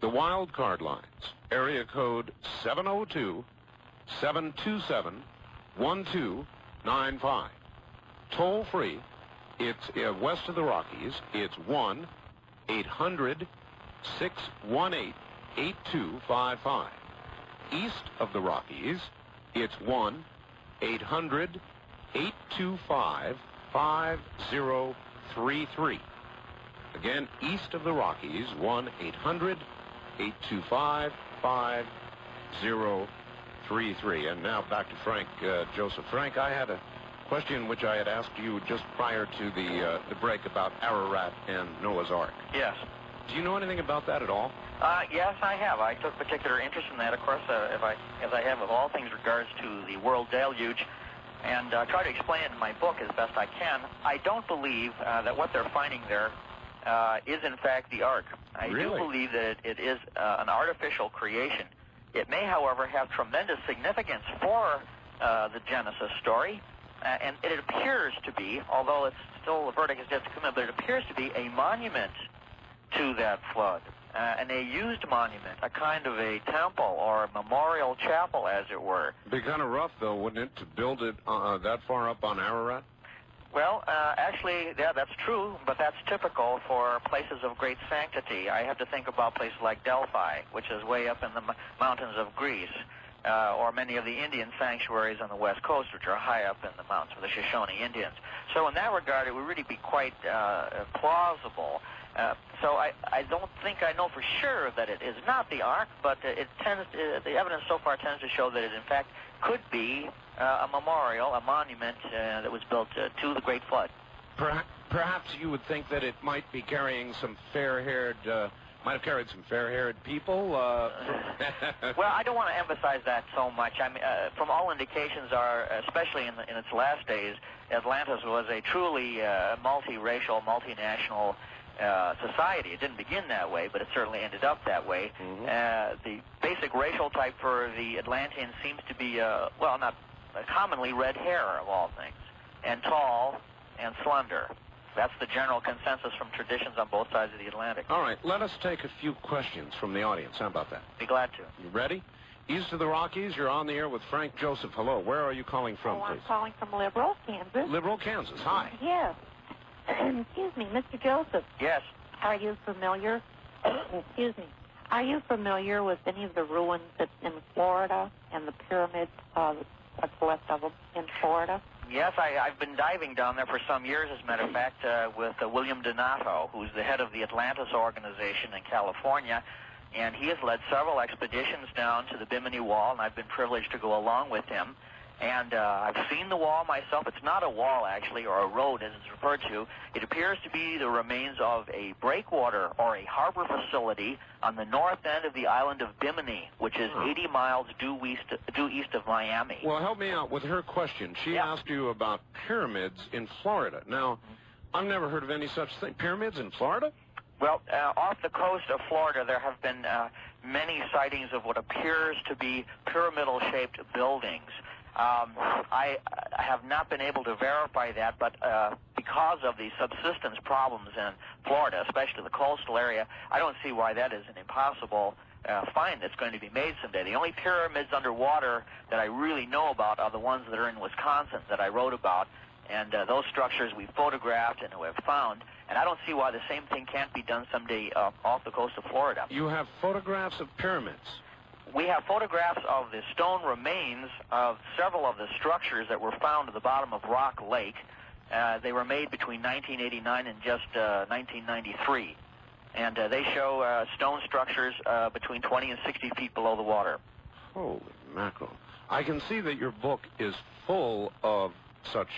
[SPEAKER 1] The wild card lines, area code 702-727-1295. Toll free, it's west of the Rockies, it's 1-800-618-8255. East of the Rockies, it's 1-800-825-5033. Again, east of the Rockies, 1-800-825-5033. And now back to Frank Joseph. Frank, I had a question which I had asked you just prior to the break about Ararat and Noah's Ark.
[SPEAKER 5] Yes.
[SPEAKER 1] Do you know anything about that at all?
[SPEAKER 5] Yes, I have. I took particular interest in that, of course, as I have with all things regards to the world deluge, and try to explain it in my book as best I can. I don't believe that what they're finding there is, in fact, the Ark. I do believe that it is an artificial creation. It may, however, have tremendous significance for the Genesis story, and it appears to be, although it's still, the verdict is yet to come in, but it appears to be a monument to that flood, and a used monument, a kind of a temple or a memorial chapel, as it were.
[SPEAKER 1] It'd be kind of rough, though, wouldn't it, to build it that far up on Ararat?
[SPEAKER 5] Well, actually, yeah, that's true, but that's typical for places of great sanctity. I have to think about places like Delphi, which is way up in the mountains of Greece, or many of the Indian sanctuaries on the west coast, which are high up in the mountains of the Shoshone Indians. So in that regard, it would really be quite plausible. So I don't think I know for sure that it is not the Ark, but it tends the evidence so far tends to show that it, in fact, could be a memorial, a monument that was built to the Great Flood.
[SPEAKER 1] Perhaps you would think that it might be carrying some fair-haired, might have carried some fair-haired people.
[SPEAKER 5] Well, I don't want to emphasize that so much. I mean, from all indications are, especially in its last days, Atlantis was a truly multiracial, multinational society. It didn't begin that way, but it certainly ended up that way.
[SPEAKER 1] Mm-hmm.
[SPEAKER 5] The basic racial type for the Atlanteans seems to be, well, not commonly red hair, of all things, and tall and slender. That's the general consensus from traditions on both sides of the Atlantic.
[SPEAKER 1] All right, let us take a few questions from the audience. How about that?
[SPEAKER 5] Be glad to.
[SPEAKER 1] You ready? East of the Rockies, you're on the air with Frank Joseph. Hello, where are you calling from, please?
[SPEAKER 7] I'm calling from Liberal, Kansas.
[SPEAKER 1] Liberal, Kansas. Hi.
[SPEAKER 7] Yes. Excuse me, Mr. Joseph.
[SPEAKER 5] Yes.
[SPEAKER 7] Are you familiar? Excuse me. Are you familiar with any of the ruins in Florida and the pyramids? What's left of them in Florida?
[SPEAKER 5] Yes, I've been diving down there for some years, as a matter of fact, with William Donato, who's the head of the Atlantis organization in California, and he has led several expeditions down to the Bimini Wall, and I've been privileged to go along with him. And I've seen the wall myself. It's not a wall, actually, or a road, as it's referred to. It appears to be the remains of a breakwater or a harbor facility on the north end of the island of Bimini, which is 80 miles due east of Miami.
[SPEAKER 1] Well, help me out with her question. She asked you about pyramids in Florida. Now, I've never heard of any such thing. Pyramids in Florida?
[SPEAKER 5] Well, off the coast of Florida, there have been many sightings of what appears to be pyramidal-shaped buildings. I have not been able to verify that, but because of the subsistence problems in Florida, especially the coastal area, I don't see why that is an impossible find that's going to be made someday. The only pyramids underwater that I really know about are the ones that are in Wisconsin that I wrote about, and those structures we photographed and we have found, and I don't see why the same thing can't be done someday off the coast of Florida.
[SPEAKER 1] You have photographs of pyramids?
[SPEAKER 5] We have photographs of the stone remains of several of the structures that were found at the bottom of Rock Lake. They were made between 1989 and just 1993. And they show stone structures between 20 and 60 feet below the water.
[SPEAKER 1] Holy mackerel. I can see that your book is full of such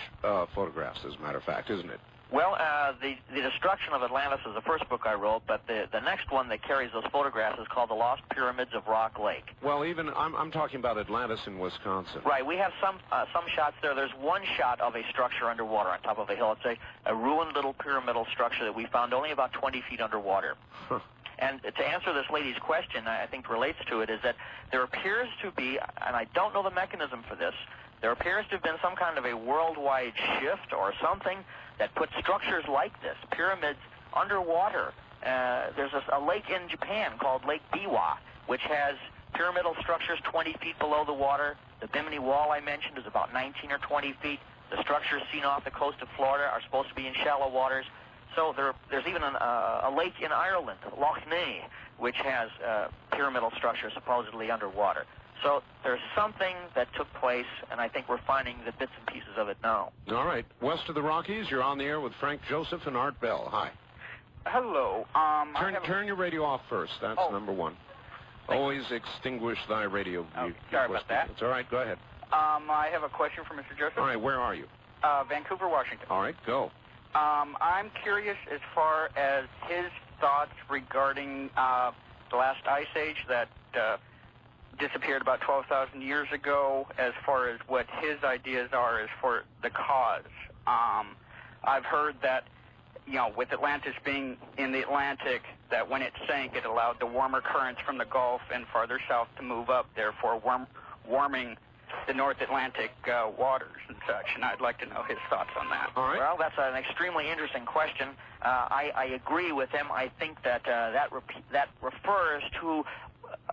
[SPEAKER 1] photographs, as a matter of fact, isn't it?
[SPEAKER 5] Well, the Destruction of Atlantis is the first book I wrote, but the next one that carries those photographs is called The Lost Pyramids of Rock Lake.
[SPEAKER 1] Well, even I'm talking about Atlantis in Wisconsin.
[SPEAKER 5] Right. We have some shots there. There's one shot of a structure underwater on top of a hill. It's a ruined little pyramidal structure that we found only about 20 feet underwater.
[SPEAKER 1] Huh.
[SPEAKER 5] And to answer this lady's question, I think relates to it, is that there appears to be, and I don't know the mechanism for this, there appears to have been some kind of a worldwide shift or something that put structures like this, pyramids, underwater. There's a lake in Japan called Lake Biwa, which has pyramidal structures 20 feet below the water. The Bimini Wall I mentioned is about 19 or 20 feet. The structures seen off the coast of Florida are supposed to be in shallow waters. So there's even a lake in Ireland, Loch Ness, which has pyramidal structures supposedly underwater. So there's something that took place, and I think we're finding the bits and pieces of it now.
[SPEAKER 1] All right. West of the Rockies, you're on the air with Frank Joseph and Art Bell. Hi.
[SPEAKER 8] Hello.
[SPEAKER 1] Turn your radio off first. That's number one. Always extinguish thy radio.
[SPEAKER 8] Sorry about that.
[SPEAKER 1] It's all right. Go ahead.
[SPEAKER 8] I have a question for Mr. Joseph.
[SPEAKER 1] All right. Where are you?
[SPEAKER 8] Vancouver, Washington.
[SPEAKER 1] All right. Go.
[SPEAKER 8] I'm curious as far as his thoughts regarding the last ice age that disappeared about 12,000 years ago, as far as what his ideas are as for the cause. I've heard that, with Atlantis being in the Atlantic, that when it sank, it allowed the warmer currents from the Gulf and farther south to move up, therefore warming the North Atlantic waters and such, and I'd like to know his thoughts on that.
[SPEAKER 1] All right.
[SPEAKER 5] Well, that's an extremely interesting question. I agree with him. I think that that refers to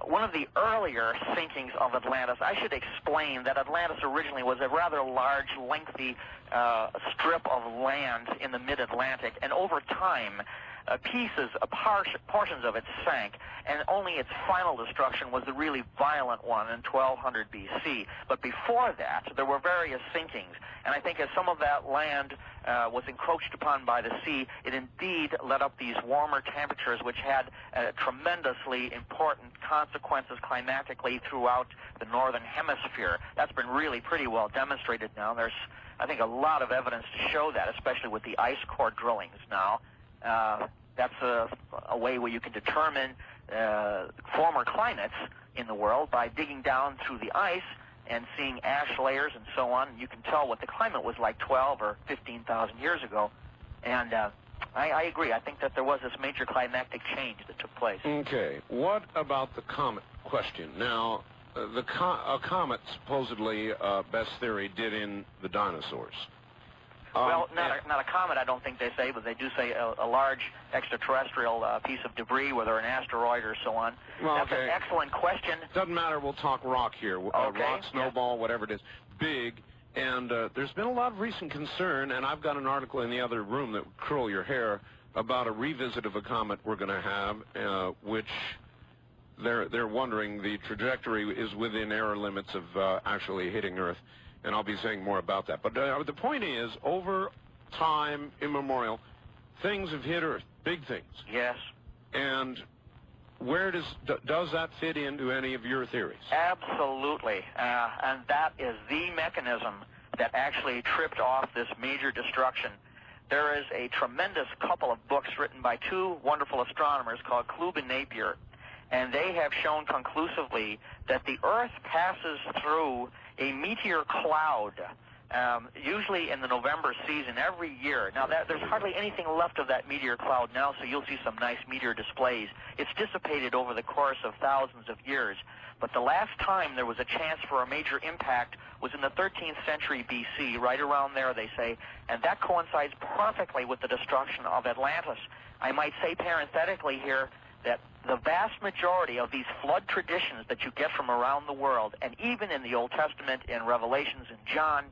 [SPEAKER 5] one of the earlier sinkings of Atlantis. I should explain that Atlantis originally was a rather large, lengthy strip of land in the mid-Atlantic, and over time, portions of it sank, and only its final destruction was the really violent one in 1200 BC. But before that, there were various sinkings, and I think as some of that land was encroached upon by the sea, it indeed led up these warmer temperatures, which had tremendously important consequences climatically throughout the northern hemisphere. That's been really pretty well demonstrated now. There's, I think, a lot of evidence to show that, especially with the ice core drillings now. That's a way where you can determine former climates in the world by digging down through the ice and seeing ash layers and so on. You can tell what the climate was like 12 or 15,000 years ago. And I agree. I think that there was this major climactic change that took place.
[SPEAKER 1] Okay. What about the comet question? Now, a comet, supposedly, best theory, did in the dinosaurs.
[SPEAKER 5] Well, not a comet, I don't think they say, but they do say a large extraterrestrial piece of debris, whether an asteroid or so on.
[SPEAKER 1] Well,
[SPEAKER 5] That's an excellent question.
[SPEAKER 1] Doesn't matter. We'll talk rock here.
[SPEAKER 5] Okay.
[SPEAKER 1] Rock, snowball, whatever it is. Big And there's been a lot of recent concern, and I've got an article in the other room that would curl your hair about a revisit of a comet we're going to have, which they're wondering the trajectory is within error limits of actually hitting Earth, and I'll be saying more about that. But the point is, over time immemorial, things have hit Earth, big things.
[SPEAKER 5] Yes.
[SPEAKER 1] And where does that fit into any of your theories?
[SPEAKER 5] Absolutely, and that is the mechanism that actually tripped off this major destruction. There is a tremendous couple of books written by two wonderful astronomers called Klube and Napier, and they have shown conclusively that the Earth passes through a meteor cloud, usually in the November season every year. Now, there's hardly anything left of that meteor cloud now, so you'll see some nice meteor displays. It's dissipated over the course of thousands of years. But the last time there was a chance for a major impact was in the 13th century BC, right around there, they say, and that coincides perfectly with the destruction of Atlantis. I might say parenthetically here that the vast majority of these flood traditions that you get from around the world, and even in the Old Testament, in Revelations and John,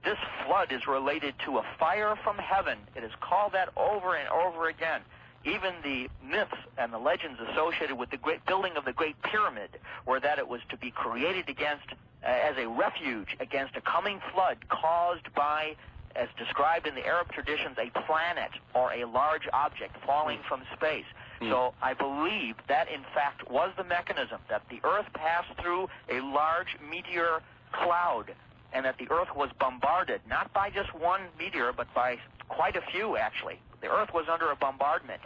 [SPEAKER 5] this flood is related to a fire from heaven. It is called that over and over again. Even the myths and the legends associated with the great building of the Great Pyramid were that it was to be created against, as a refuge against a coming flood caused by, as described in the Arab traditions, a planet or a large object falling from space. So I believe that, in fact, was the mechanism, that the Earth passed through a large meteor cloud, and that the Earth was bombarded, not by just one meteor, but by quite a few, actually. The Earth was under a bombardment,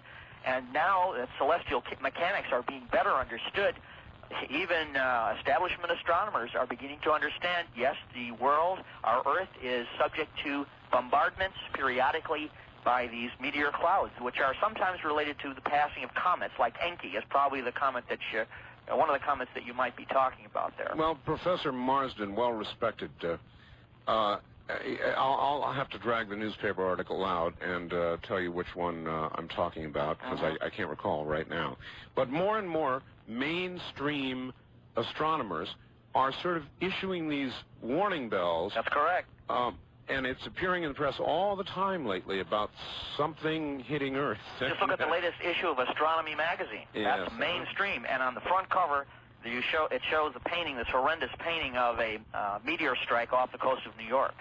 [SPEAKER 5] and now that celestial mechanics are being better understood, even establishment astronomers are beginning to understand, yes, the world, our Earth, is subject to bombardments periodically by these meteor clouds, which are sometimes related to the passing of comets, like Enki is probably the comet that one of the comets that you might be talking about there.
[SPEAKER 1] Well, Professor Marsden, well respected, I'll have to drag the newspaper article out and tell you which one I'm talking about, because I can't recall right now. But more and more mainstream astronomers are sort of issuing these warning bells.
[SPEAKER 5] That's correct.
[SPEAKER 1] And it's appearing in the press all the time lately about something hitting Earth.
[SPEAKER 5] Just look at the latest issue of Astronomy magazine.
[SPEAKER 1] Yes.
[SPEAKER 5] That's mainstream. And on the front cover, it shows a painting, this horrendous painting of a meteor strike off the coast of New York.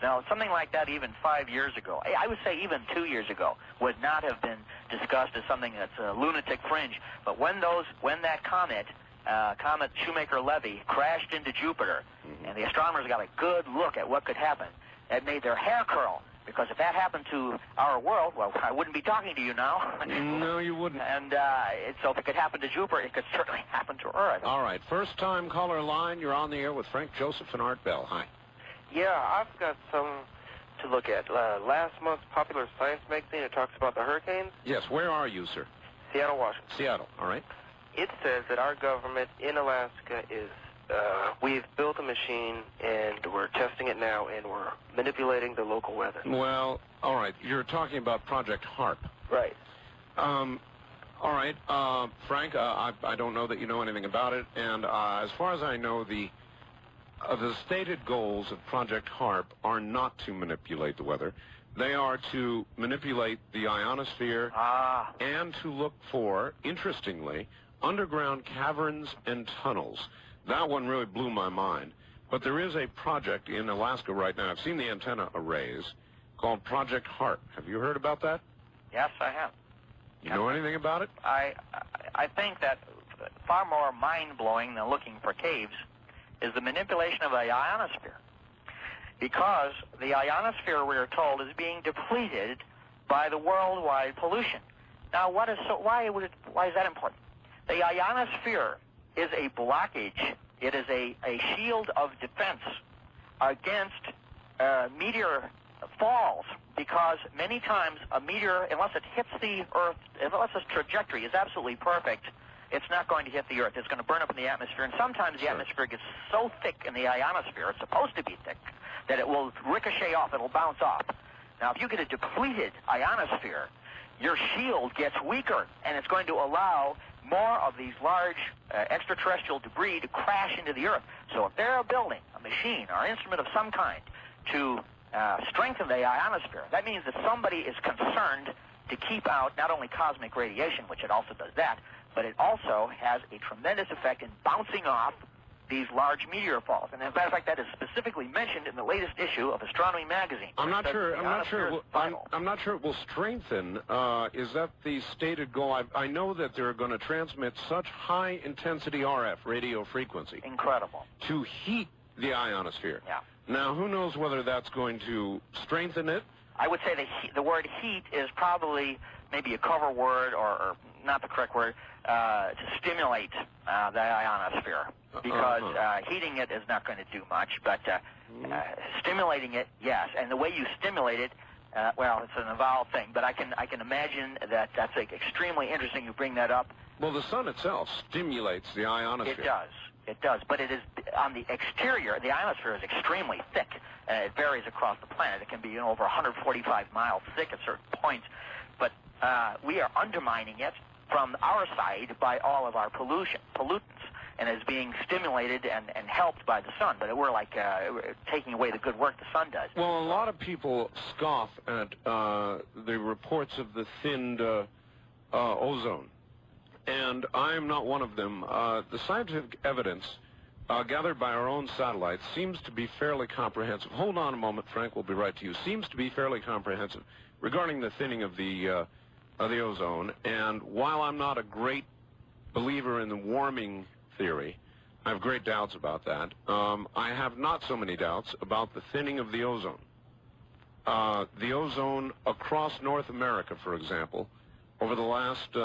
[SPEAKER 5] Now, something like that even 5 years ago, I would say even 2 years ago, would not have been discussed as something that's a lunatic fringe. But when that comet Shoemaker-Levy, crashed into Jupiter, and the astronomers got a good look at what could happen, it made their hair curl, because if that happened to our world, well, I wouldn't be talking to you now.
[SPEAKER 1] No, you wouldn't.
[SPEAKER 5] And so if it could happen to Jupiter, it could certainly happen to Earth.
[SPEAKER 1] All right, first-time caller line, you're on the air with Frank Joseph and Art Bell. Hi.
[SPEAKER 9] Yeah, I've got some to look at. Last month's Popular Science magazine, it talks about the hurricanes.
[SPEAKER 1] Yes, where are you, sir?
[SPEAKER 9] Seattle, Washington.
[SPEAKER 1] Seattle, all right.
[SPEAKER 9] It says that our government in Alaska is, we've built a machine, and we're testing it now, and we're manipulating the local weather.
[SPEAKER 1] Well, all right, you're talking about Project HARP.
[SPEAKER 9] Right.
[SPEAKER 1] All right, Frank, I don't know that you know anything about it, and as far as I know, the stated goals of Project HARP are not to manipulate the weather. They are to manipulate the ionosphere and to look for, interestingly, underground caverns and tunnels. That one really blew my mind. But there is a project in Alaska right now. I've seen the antenna arrays called Project HARP. Have you heard about that?
[SPEAKER 5] Yes, I have.
[SPEAKER 1] You know anything about it?
[SPEAKER 5] I think that far more mind-blowing than looking for caves is the manipulation of the ionosphere. Because the ionosphere, we are told, is being depleted by the worldwide pollution. Now, why is that important? The ionosphere is a blockage. It is a shield of defense against meteor falls, because many times a meteor, unless it hits the Earth, unless its trajectory is absolutely perfect, it's not going to hit the Earth. It's going to burn up in the atmosphere, and sometimes the atmosphere gets so thick in the ionosphere, it's supposed to be thick, that it will ricochet off, it'll bounce off. Now, if you get a depleted ionosphere, your shield gets weaker, and it's going to allow more of these large extraterrestrial debris to crash into the Earth. So if they're building a machine or instrument of some kind to strengthen the ionosphere. That means that somebody is concerned to keep out not only cosmic radiation, which it also does that, but it also has a tremendous effect in bouncing off these large meteor falls. And as a matter of fact, that is specifically mentioned in the latest issue of Astronomy magazine.
[SPEAKER 1] I'm not sure it will strengthen. Is that the stated goal? I know that they're going to transmit such high intensity RF radio frequency.
[SPEAKER 5] Incredible.
[SPEAKER 1] To heat the ionosphere.
[SPEAKER 5] Yeah.
[SPEAKER 1] Now, who knows whether that's going to strengthen it?
[SPEAKER 5] I would say the word heat is probably maybe a cover word, or not the correct word, to stimulate the ionosphere, because heating it is not going to do much, but stimulating it, yes. And the way you stimulate it, well, it's an involved thing, but I can imagine that that's extremely interesting you bring that up.
[SPEAKER 1] Well, the sun itself stimulates the ionosphere.
[SPEAKER 5] It does, but it is on the exterior. The ionosphere is extremely thick. It varies across the planet. It can be over 145 miles thick at certain points, but we are undermining it from our side by all of our pollutants, and is being stimulated and helped by the sun. But we're like taking away the good work the sun does.
[SPEAKER 1] Well, a lot of people scoff at the reports of the thinned ozone. And I'm not one of them. The scientific evidence gathered by our own satellites seems to be fairly comprehensive. Hold on a moment, Frank, we'll be right to you. Seems to be fairly comprehensive regarding the thinning of the ozone. And while I'm not a great believer in the warming theory, I have great doubts about that. I have not so many doubts about the thinning of the ozone. The ozone across North America, for example, over the last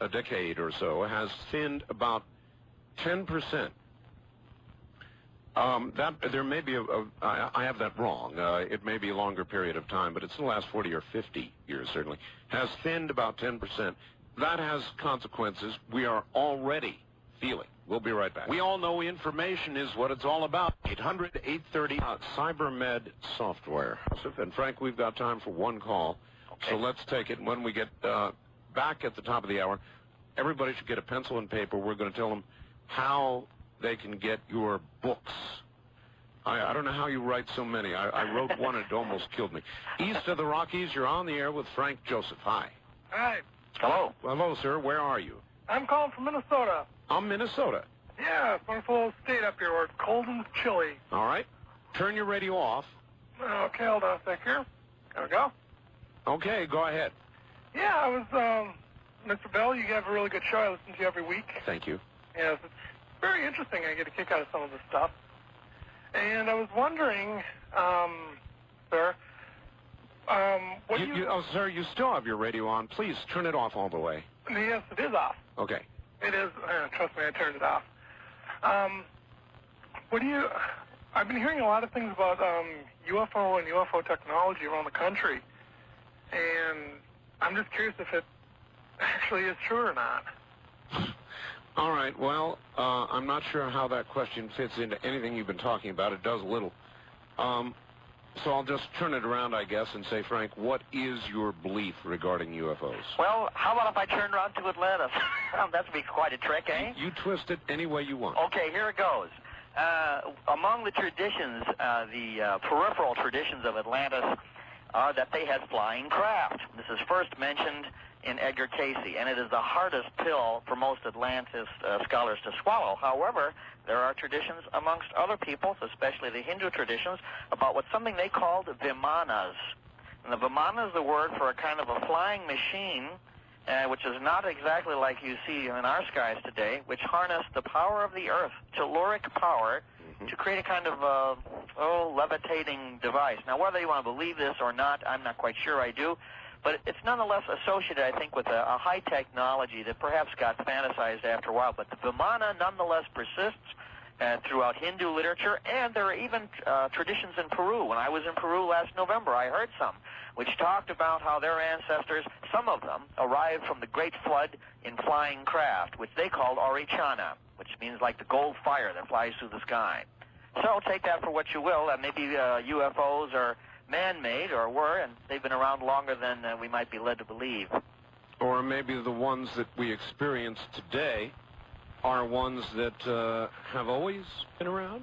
[SPEAKER 1] a decade or so, has thinned about 10%. There may be I have that wrong. It may be a longer period of time, but it's the last 40 or 50 years, certainly, has thinned about 10%. That has consequences we are already feeling. We'll be right back. We all know information is what it's all about. 800-830 CyberMed software. And Frank, we've got time for one call, so let's take it. When we get back at the top of the hour, everybody should get a pencil and paper. We're going to tell them how they can get your books. I don't know how you write so many. I wrote one and it almost killed me. East of the Rockies, you're on the air with Frank Joseph. Hi.
[SPEAKER 10] Hi.
[SPEAKER 5] Hello.
[SPEAKER 1] Hello, sir. Where are you?
[SPEAKER 10] I'm calling from Minnesota.
[SPEAKER 1] Minnesota.
[SPEAKER 10] Yeah, it's a wonderful little state up here where it's cold and chilly.
[SPEAKER 1] All right. Turn your radio off.
[SPEAKER 10] Okay, hold on a sec here. There we go.
[SPEAKER 1] Okay, go ahead.
[SPEAKER 10] Yeah, I was, Mr. Bell, you have a really good show. I listen to you every week.
[SPEAKER 1] Thank you.
[SPEAKER 10] Yes, it's very interesting. I get a kick out of some of this stuff. And I was wondering, sir, what do you...
[SPEAKER 1] Oh, sir, you still have your radio on. Please turn it off all the way.
[SPEAKER 10] Yes, it is off.
[SPEAKER 1] Okay.
[SPEAKER 10] It is. Trust me, I turned it off. What do you... I've been hearing a lot of things about UFO and UFO technology around the country. And I'm just curious if it actually is true or not.
[SPEAKER 1] All right, well, I'm not sure how that question fits into anything you've been talking about. It does a little. So I'll just turn it around, I guess, and say, Frank, what is your belief regarding UFOs?
[SPEAKER 5] Well, how about if I turn around to Atlantis? That would be quite a trick, eh?
[SPEAKER 1] You twist it any way you want.
[SPEAKER 5] Okay, here it goes. Among the traditions, the peripheral traditions of Atlantis are that they had flying craft. This is first mentioned in Edgar Cayce, and it is the hardest pill for most Atlantis scholars to swallow. However, there are traditions amongst other peoples, especially the Hindu traditions, about what something they called vimanas. And the vimana is the word for a kind of a flying machine, which is not exactly like you see in our skies today, which harnessed the power of the earth, telluric power, to create a kind of, levitating device. Now, whether you want to believe this or not, I'm not quite sure I do. But it's nonetheless associated, I think, with a high technology that perhaps got fantasized after a while. But the Vimana nonetheless persists throughout Hindu literature, and there are even traditions in Peru. When I was in Peru last November, I heard some, which talked about how their ancestors, some of them, arrived from the Great Flood in flying craft, which they called Orichana, which means like the gold fire that flies through the sky. So take that for what you will. Maybe UFOs are man-made, or were, and they've been around longer than we might be led to believe.
[SPEAKER 1] Or maybe the ones that we experience today are ones that have always been around?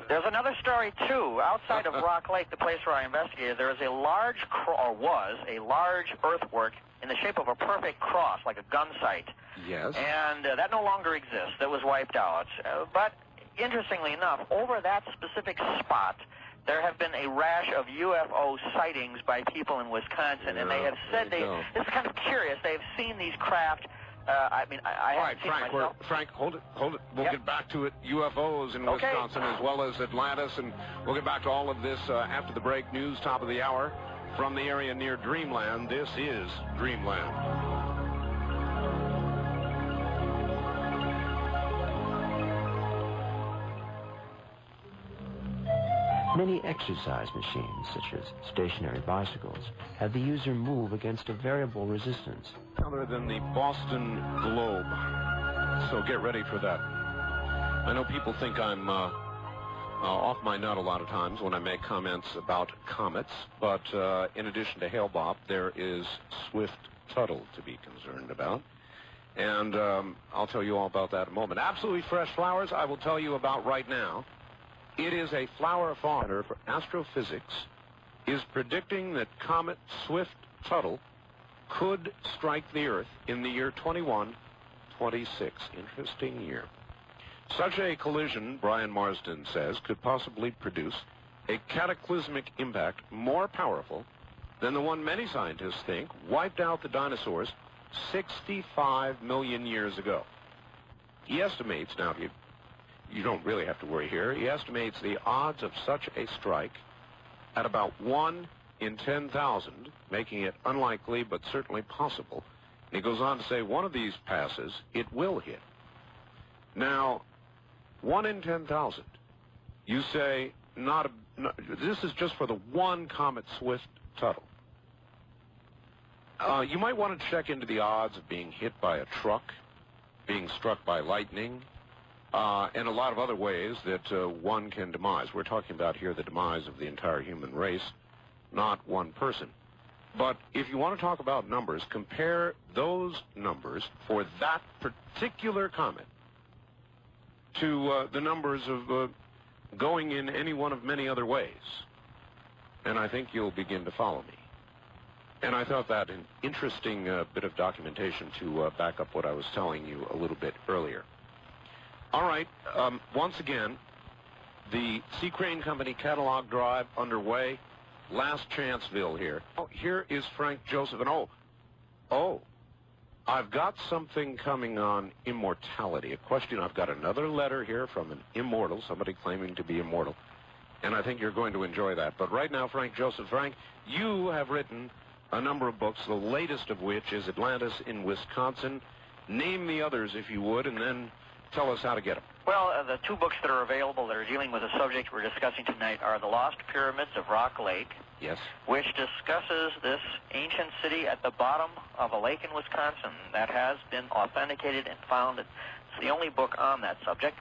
[SPEAKER 5] There's another story, too. Outside of Rock Lake, the place where I investigated, there is a large, was a large earthwork in the shape of a perfect cross, like a gun sight.
[SPEAKER 1] Yes.
[SPEAKER 5] And that no longer exists. That was wiped out. But interestingly enough, over that specific spot, there have been a rash of UFO sightings by people in Wisconsin, and they have said this is kind of curious. They've seen these craft. I haven't seen
[SPEAKER 1] Frank,
[SPEAKER 5] myself.
[SPEAKER 1] Frank, hold it. We'll get back to it. UFOs in Wisconsin as well as Atlantis, and we'll get back to all of this after the break. News, top of the hour. From the area near Dreamland, this is Dreamland.
[SPEAKER 11] Many exercise machines, such as stationary bicycles, have the user move against a variable resistance.
[SPEAKER 1] Other than the Boston Globe. So get ready for that. I know people think I'm off my nut a lot of times when I make comments about comets, but in addition to Hale-Bopp, there is Swift-Tuttle to be concerned about. And I'll tell you all about that in a moment. Absolutely fresh flowers I will tell you about right now. It is a flower farmer for astrophysics is predicting that comet Swift-Tuttle could strike the Earth in the year 2126. Interesting year. Such a collision, Brian Marsden says, could possibly produce a cataclysmic impact more powerful than the one many scientists think wiped out the dinosaurs 65 million years ago. He estimates, now you don't really have to worry here, he estimates the odds of such a strike at about 1 in 10,000, making it unlikely but certainly possible. And he goes on to say one of these passes, it will hit. Now, 1 in 10,000. You say, this is just for the one comet Swift-Tuttle. You might want to check into the odds of being hit by a truck, being struck by lightning, and a lot of other ways that one can demise. We're talking about here the demise of the entire human race, not one person. But if you want to talk about numbers, compare those numbers for that particular comet to the numbers of going in any one of many other ways. And I think you'll begin to follow me. And I thought that an interesting bit of documentation to back up what I was telling you a little bit earlier. All right, once again, the Sea Crane Company catalog drive underway. Last Chanceville here. Oh, here is Frank Joseph, and I've got something coming on immortality. A question, I've got another letter here from an immortal, somebody claiming to be immortal, and I think you're going to enjoy that. But right now, Frank Joseph, Frank, you have written a number of books, the latest of which is Atlantis in Wisconsin. Name the others, if you would, and then tell us how to get them.
[SPEAKER 5] Well, the two books that are available that are dealing with the subject we're discussing tonight are The Lost Pyramids of Rock Lake,
[SPEAKER 1] yes,
[SPEAKER 5] which discusses this ancient city at the bottom of a lake in Wisconsin that has been authenticated and found. It's the only book on that subject.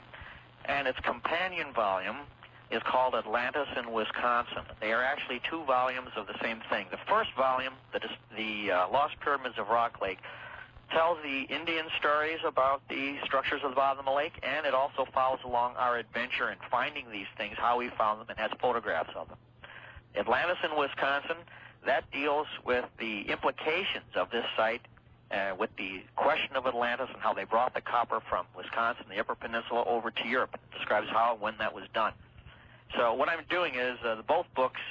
[SPEAKER 5] And its companion volume is called Atlantis in Wisconsin. They are actually two volumes of the same thing. The first volume, the Lost Pyramids of Rock Lake, tells the Indian stories about the structures of the bottom of the lake, and it also follows along our adventure in finding these things, how we found them, and has photographs of them. Atlantis in Wisconsin, that deals with the implications of this site, with the question of Atlantis and how they brought the copper from Wisconsin, the Upper Peninsula, over to Europe. It describes how and when that was done. So what I'm doing is both books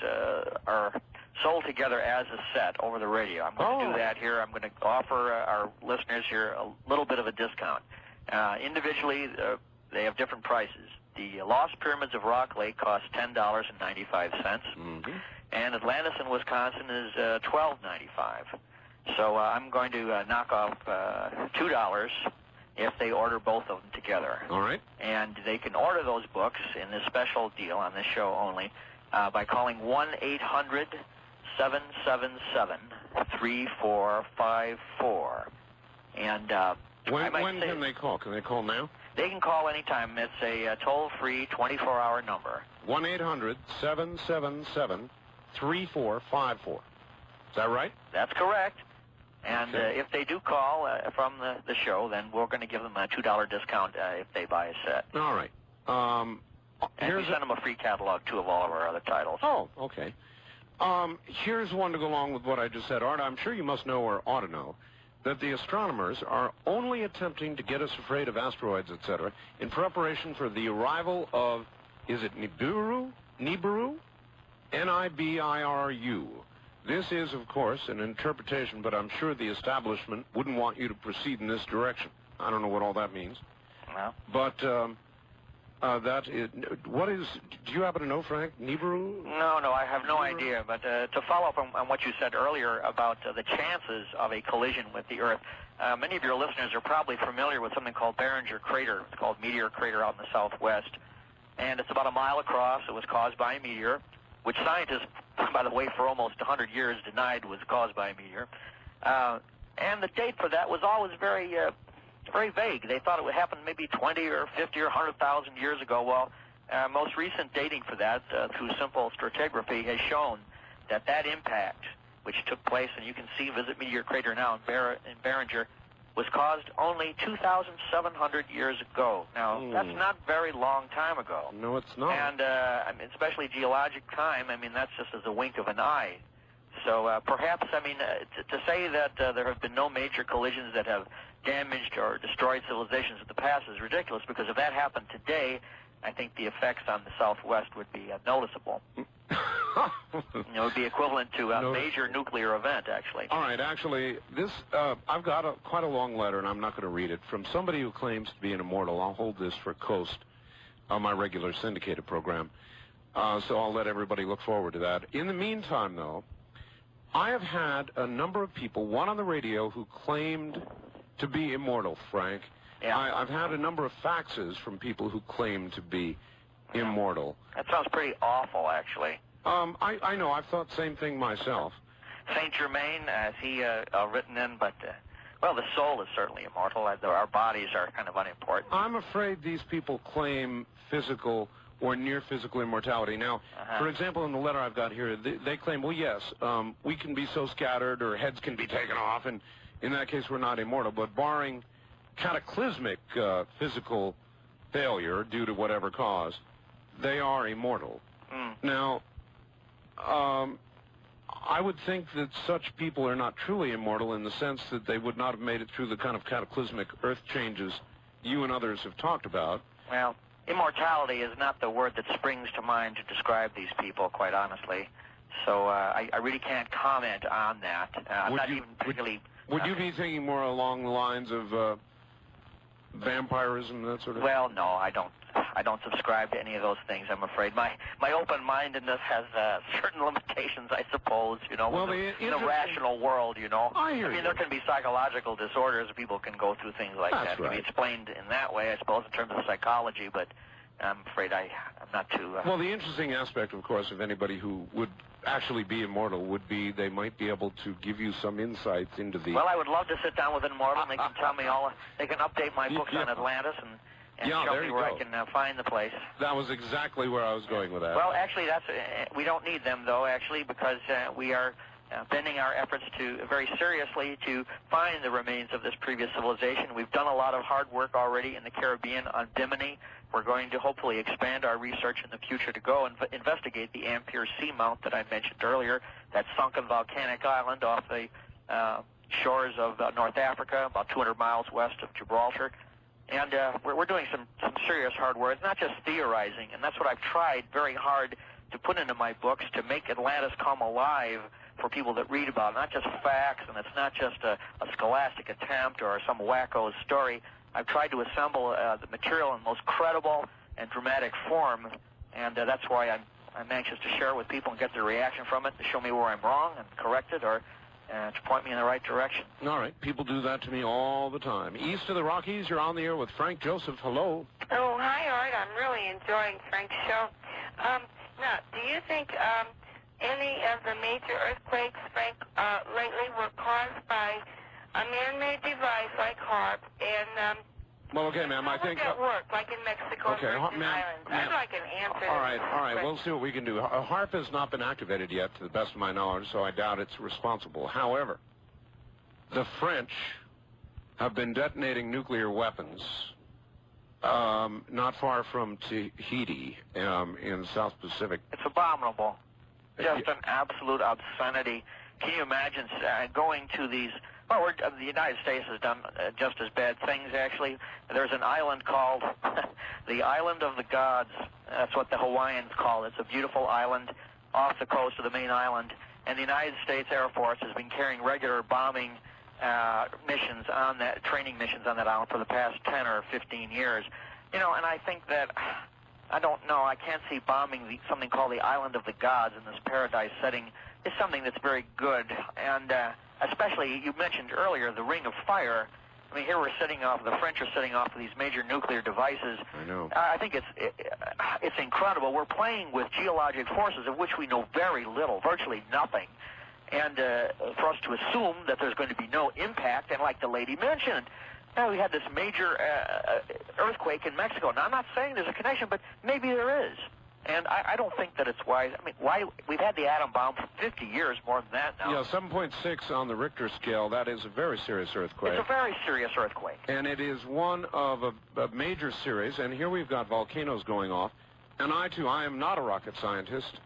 [SPEAKER 5] are sold together as a set over the radio. I'm going to do that here. I'm going to offer our listeners here a little bit of a discount. Individually, they have different prices. The Lost Pyramids of Rock Lake costs $10.95, and Atlantis in Wisconsin is $12.95. So I'm going to knock off $2 if they order both of them together.
[SPEAKER 1] All right. And
[SPEAKER 5] they can order those books in this special deal on this show only by calling 1-800-777-3454. And
[SPEAKER 1] when can they call? Can they call now?
[SPEAKER 5] They can call anytime. It's a toll-free 24-hour number.
[SPEAKER 1] 1-800-777-3454. Is that right?
[SPEAKER 5] That's correct. And if they do call from the show, then we're going to give them a $2 discount if they buy a set.
[SPEAKER 1] All right.
[SPEAKER 5] And we send them a free catalog, too, of all of our other titles.
[SPEAKER 1] Oh, okay. Here's one to go along with what I just said. Art, I'm sure you must know or ought to know that the astronomers are only attempting to get us afraid of asteroids, etc., in preparation for the arrival of, is it Nibiru? Nibiru? Nibiru. This is, of course, an interpretation, but I'm sure the establishment wouldn't want you to proceed in this direction. I don't know what all that means.
[SPEAKER 5] No.
[SPEAKER 1] But that is, what is, do you happen to know, Frank? Nibiru?
[SPEAKER 5] No, I have no idea. But to follow up on what you said earlier about the chances of a collision with the Earth, many of your listeners are probably familiar with something called Barringer Crater. It's called Meteor Crater out in the southwest. And it's about a mile across. It was caused by a meteor, which scientists, by the way, for almost 100 years denied was caused by a meteor. And the date for that was always very vague. They thought it would happen maybe 20 or 50 or 100,000 years ago. Well, most recent dating for that through simple stratigraphy has shown that impact, which took place, and you can see Visit Meteor Crater now in Barringer, was caused only 2,700 years ago. Now, that's not very long time ago.
[SPEAKER 1] No, it's not.
[SPEAKER 5] And I mean, especially geologic time, I mean, that's just as a wink of an eye. So perhaps, I mean, to say that there have been no major collisions that have damaged or destroyed civilizations of the past is ridiculous, because if that happened today, I think the effects on the Southwest would be noticeable. It would be equivalent to a major nuclear event, actually.
[SPEAKER 1] All right, actually, this, I've got quite a long letter, and I'm not going to read it, from somebody who claims to be an immortal. I'll hold this for Coast on my regular syndicated program, so I'll let everybody look forward to that. In the meantime, though, I have had a number of people, one on the radio, who claimed to be immortal, Frank.
[SPEAKER 5] Yeah.
[SPEAKER 1] I've had a number of faxes from people who claim to be immortal.
[SPEAKER 5] That sounds pretty awful, actually.
[SPEAKER 1] I know. I've thought the same thing myself.
[SPEAKER 5] Saint Germain, is he written in? But, well, the soul is certainly immortal. Our bodies are kind of unimportant.
[SPEAKER 1] I'm afraid these people claim physical or near physical immortality. Now, for example, in the letter I've got here, they claim, well, yes, we can be so scattered or heads can be taken off, and in that case we're not immortal, but barring cataclysmic physical failure due to whatever cause, they are immortal. Now, I would think that such people are not truly immortal in the sense that they would not have made it through the kind of cataclysmic earth changes you and others have talked about.
[SPEAKER 5] Well, immortality is not the word that springs to mind to describe these people, quite honestly. So I really can't comment on that. I'm not even particularly...
[SPEAKER 1] Would you be thinking more along the lines of vampirism, that sort of thing?
[SPEAKER 5] Well, no, I don't subscribe to any of those things, I'm afraid. My open-mindedness has certain limitations, I suppose, you know,
[SPEAKER 1] well,
[SPEAKER 5] in the rational world, you know.
[SPEAKER 1] I hear you.
[SPEAKER 5] There can be psychological disorders. People can go through things like
[SPEAKER 1] That's
[SPEAKER 5] that. It
[SPEAKER 1] right.
[SPEAKER 5] can be explained in that way, I suppose, in terms of psychology, but I'm afraid I'm not too...
[SPEAKER 1] Well, the interesting aspect, of course, of anybody who would actually be immortal would be they might be able to give you some insights into the...
[SPEAKER 5] Well, I would love to sit down with an immortal, and they can tell me all... They can update my books on Atlantis and show me where I can find the place.
[SPEAKER 1] That was exactly where I was going with that.
[SPEAKER 5] Well, actually, we don't need them, though, actually, because we are bending our efforts very seriously to find the remains of this previous civilization. We've done a lot of hard work already in the Caribbean on Bimini. We're going to hopefully expand our research in the future to go and investigate the Ampere Seamount that I mentioned earlier, that sunken volcanic island off the shores of North Africa, about 200 miles west of Gibraltar. And we're doing some serious hard work. It's not just theorizing, and that's what I've tried very hard to put into my books, to make Atlantis come alive for people that read about it. Not just facts, and it's not just a scholastic attempt or some wacko story. I've tried to assemble the material in the most credible and dramatic form, and that's why I'm anxious to share it with people and get their reaction from it, to show me where I'm wrong and correct it, or to point me in the right direction.
[SPEAKER 1] All right. People do that to me all the time. East of the Rockies, you're on the air with Frank Joseph. Hello.
[SPEAKER 12] Oh, hi, Art. I'm really enjoying Frank's show. Now, do you think any of the major earthquakes, Frank, lately were caused by a man-made device like HARP, and
[SPEAKER 1] well, okay, ma'am, I think...
[SPEAKER 12] How would that work, like in Mexico and Virgin Islands? I'd like an answer.
[SPEAKER 1] All right, we'll see what we can do. HARP has not been activated yet, to the best of my knowledge, so I doubt it's responsible. However, the French have been detonating nuclear weapons Not far from Tahiti, in South Pacific.
[SPEAKER 5] It's abominable. Just an absolute obscenity. Can you imagine going to these... Well, the United States has done just as bad things, actually. There's an island called the Island of the Gods. That's what the Hawaiians call it. It's a beautiful island off the coast of the main island. And the United States Air Force has been carrying regular bombing missions on that, training missions on that island for the past 10 or 15 years. You know, and I think that, I don't know, I can't see bombing something called the Island of the Gods in this paradise setting is something that's very good. And especially, you mentioned earlier, the Ring of Fire. I mean, here we're setting off, the French are setting off these major nuclear devices.
[SPEAKER 1] I know.
[SPEAKER 5] I think it's incredible. We're playing with geologic forces of which we know very little, virtually nothing. And for us to assume that there's going to be no impact, and like the lady mentioned, we had this major earthquake in Mexico. Now, I'm not saying there's a connection, but maybe there is. And I don't think that it's wise. I mean, why we've had the atom bomb for 50 years, more than that now.
[SPEAKER 1] Yeah, 7.6 on the Richter scale. That is a very serious earthquake.
[SPEAKER 5] It's a very serious earthquake.
[SPEAKER 1] And it is one of a major series. And here we've got volcanoes going off. And I am not a rocket scientist,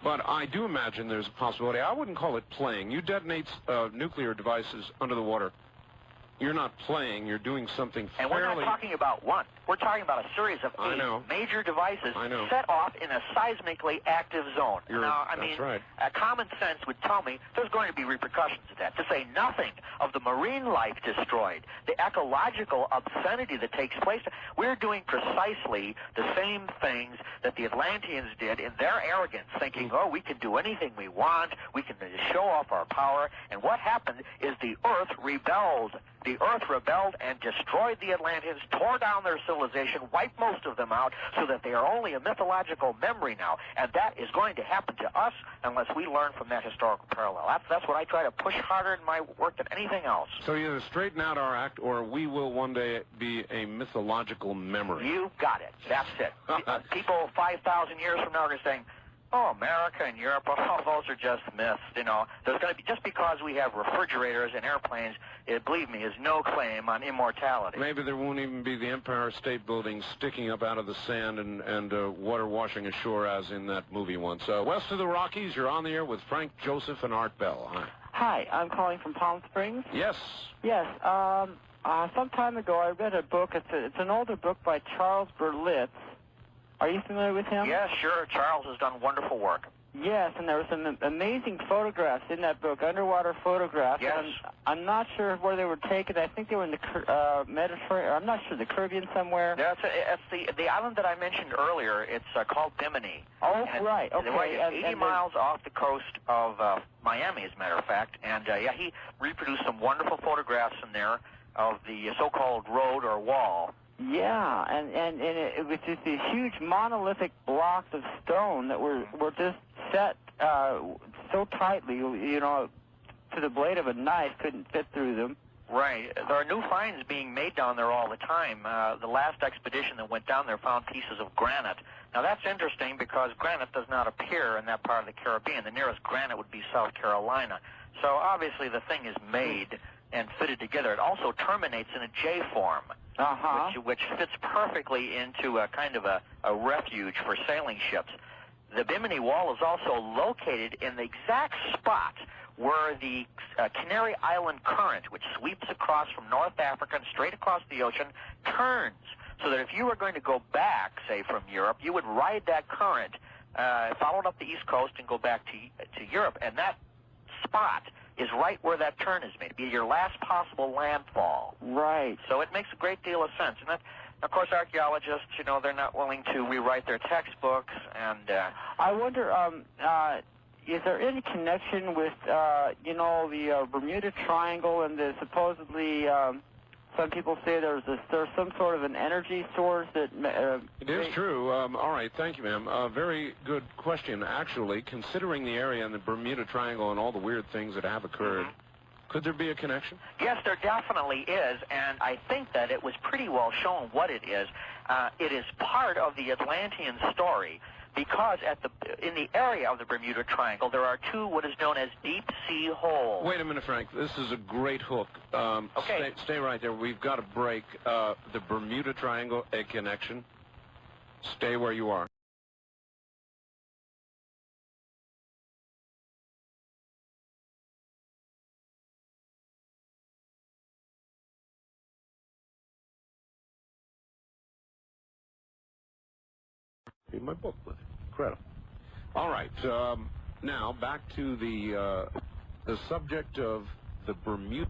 [SPEAKER 1] but I do imagine there's a possibility. I wouldn't call it playing. You detonate nuclear devices under the water. You're not playing, you're doing something fairly...
[SPEAKER 5] And we're not talking about one. We're talking about a series of 8 major devices set off in a seismically active zone. Now, I mean,
[SPEAKER 1] right.
[SPEAKER 5] Common sense would tell me there's going to be repercussions of that, to say nothing of the marine life destroyed, the ecological obscenity that takes place. We're doing precisely the same things that the Atlanteans did in their arrogance, thinking, oh, we can do anything we want, we can show off our power. And what happened is the Earth rebelled. The Earth rebelled and destroyed the Atlanteans, tore down their civilization, wiped most of them out, so that they are only a mythological memory now. And that is going to happen to us unless we learn from that historical parallel. That's what I try to push harder in my work than anything else.
[SPEAKER 1] So either straighten out our act, or we will one day be a mythological memory.
[SPEAKER 5] You got it. That's it. People 5,000 years from now are saying, oh, America and Europe, oh, those are just myths, you know. There's going to be, just because we have refrigerators and airplanes, believe me, is no claim on immortality.
[SPEAKER 1] Maybe there won't even be the Empire State Building sticking up out of the sand and water washing ashore as in that movie once. West of the Rockies, you're on the air with Frank Joseph and Art Bell. Hi.
[SPEAKER 13] Hi, I'm calling from Palm Springs.
[SPEAKER 1] Yes.
[SPEAKER 13] Yes. Some time ago, I read a book. It's an older book by Charles Berlitz. Are you familiar with him?
[SPEAKER 5] Yes, sure. Charles has done wonderful work.
[SPEAKER 13] Yes, and there were some amazing photographs in that book, underwater photographs.
[SPEAKER 5] Yes.
[SPEAKER 13] I'm not sure where they were taken. I think they were in the Mediterranean. I'm not sure, the Caribbean somewhere.
[SPEAKER 5] Yeah, it's the island that I mentioned earlier. It's called Bimini.
[SPEAKER 13] Oh, right. Okay.
[SPEAKER 5] It's 80 miles off the coast of Miami, as a matter of fact. And, yeah, he reproduced some wonderful photographs in there of the so-called road or wall.
[SPEAKER 13] Yeah, and it was just these huge monolithic blocks of stone that were just set so tightly, you know, to the blade of a knife couldn't fit through them.
[SPEAKER 5] Right. There are new finds being made down there all the time. The last expedition that went down there found pieces of granite. Now, that's interesting because granite does not appear in that part of the Caribbean. The nearest granite would be South Carolina. So, obviously, the thing is made and fitted together. It also terminates in a J form, which fits perfectly into a kind of a refuge for sailing ships. The Bimini Wall is also located in the exact spot where the Canary Island Current, which sweeps across from North Africa and straight across the ocean, turns. So that if you were going to go back, say, from Europe, you would ride that current, follow it up the East Coast, and go back to Europe. And that spot is right where that turn is made. It'd be your last possible landfall.
[SPEAKER 13] Right.
[SPEAKER 5] So it makes a great deal of sense. And that, of course, archaeologists, you know, they're not willing to rewrite their textbooks. And
[SPEAKER 13] I wonder, is there any connection with, you know, the Bermuda Triangle and the supposedly, some people say there's some sort of an energy source that...
[SPEAKER 1] It is true. All right, thank you, ma'am. Very good question. Actually, considering the area in the Bermuda Triangle and all the weird things that have occurred, could there be a connection?
[SPEAKER 5] Yes, there definitely is, and I think that it was pretty well shown what it is. It is part of the Atlantean story, because in the area of the Bermuda Triangle, there are two what is known as deep sea holes.
[SPEAKER 1] Wait a minute, Frank. This is a great hook.
[SPEAKER 5] Okay.
[SPEAKER 1] Stay right there. We've got to break the Bermuda Triangle, a connection. Stay where you are. In my book with it. Incredible. All right. Now back to the subject of the Bermuda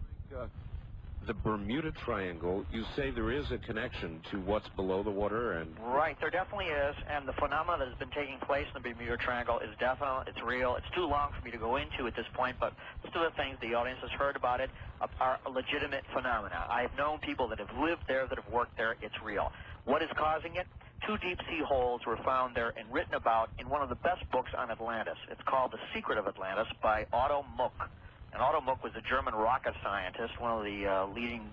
[SPEAKER 1] Triangle. You say there is a connection to what's below the water, and
[SPEAKER 5] Right, there definitely is, and the phenomena that has been taking place in the Bermuda Triangle is definite. It's real. It's too long for me to go into at this point, but most of the things the audience has heard about it are legitimate phenomena. I've known people that have lived there, that have worked there. It's real. What is causing it? Two deep-sea holes were found there and written about in one of the best books on Atlantis. It's called The Secret of Atlantis by Otto Muck. And Otto Muck was a German rocket scientist, one of the leading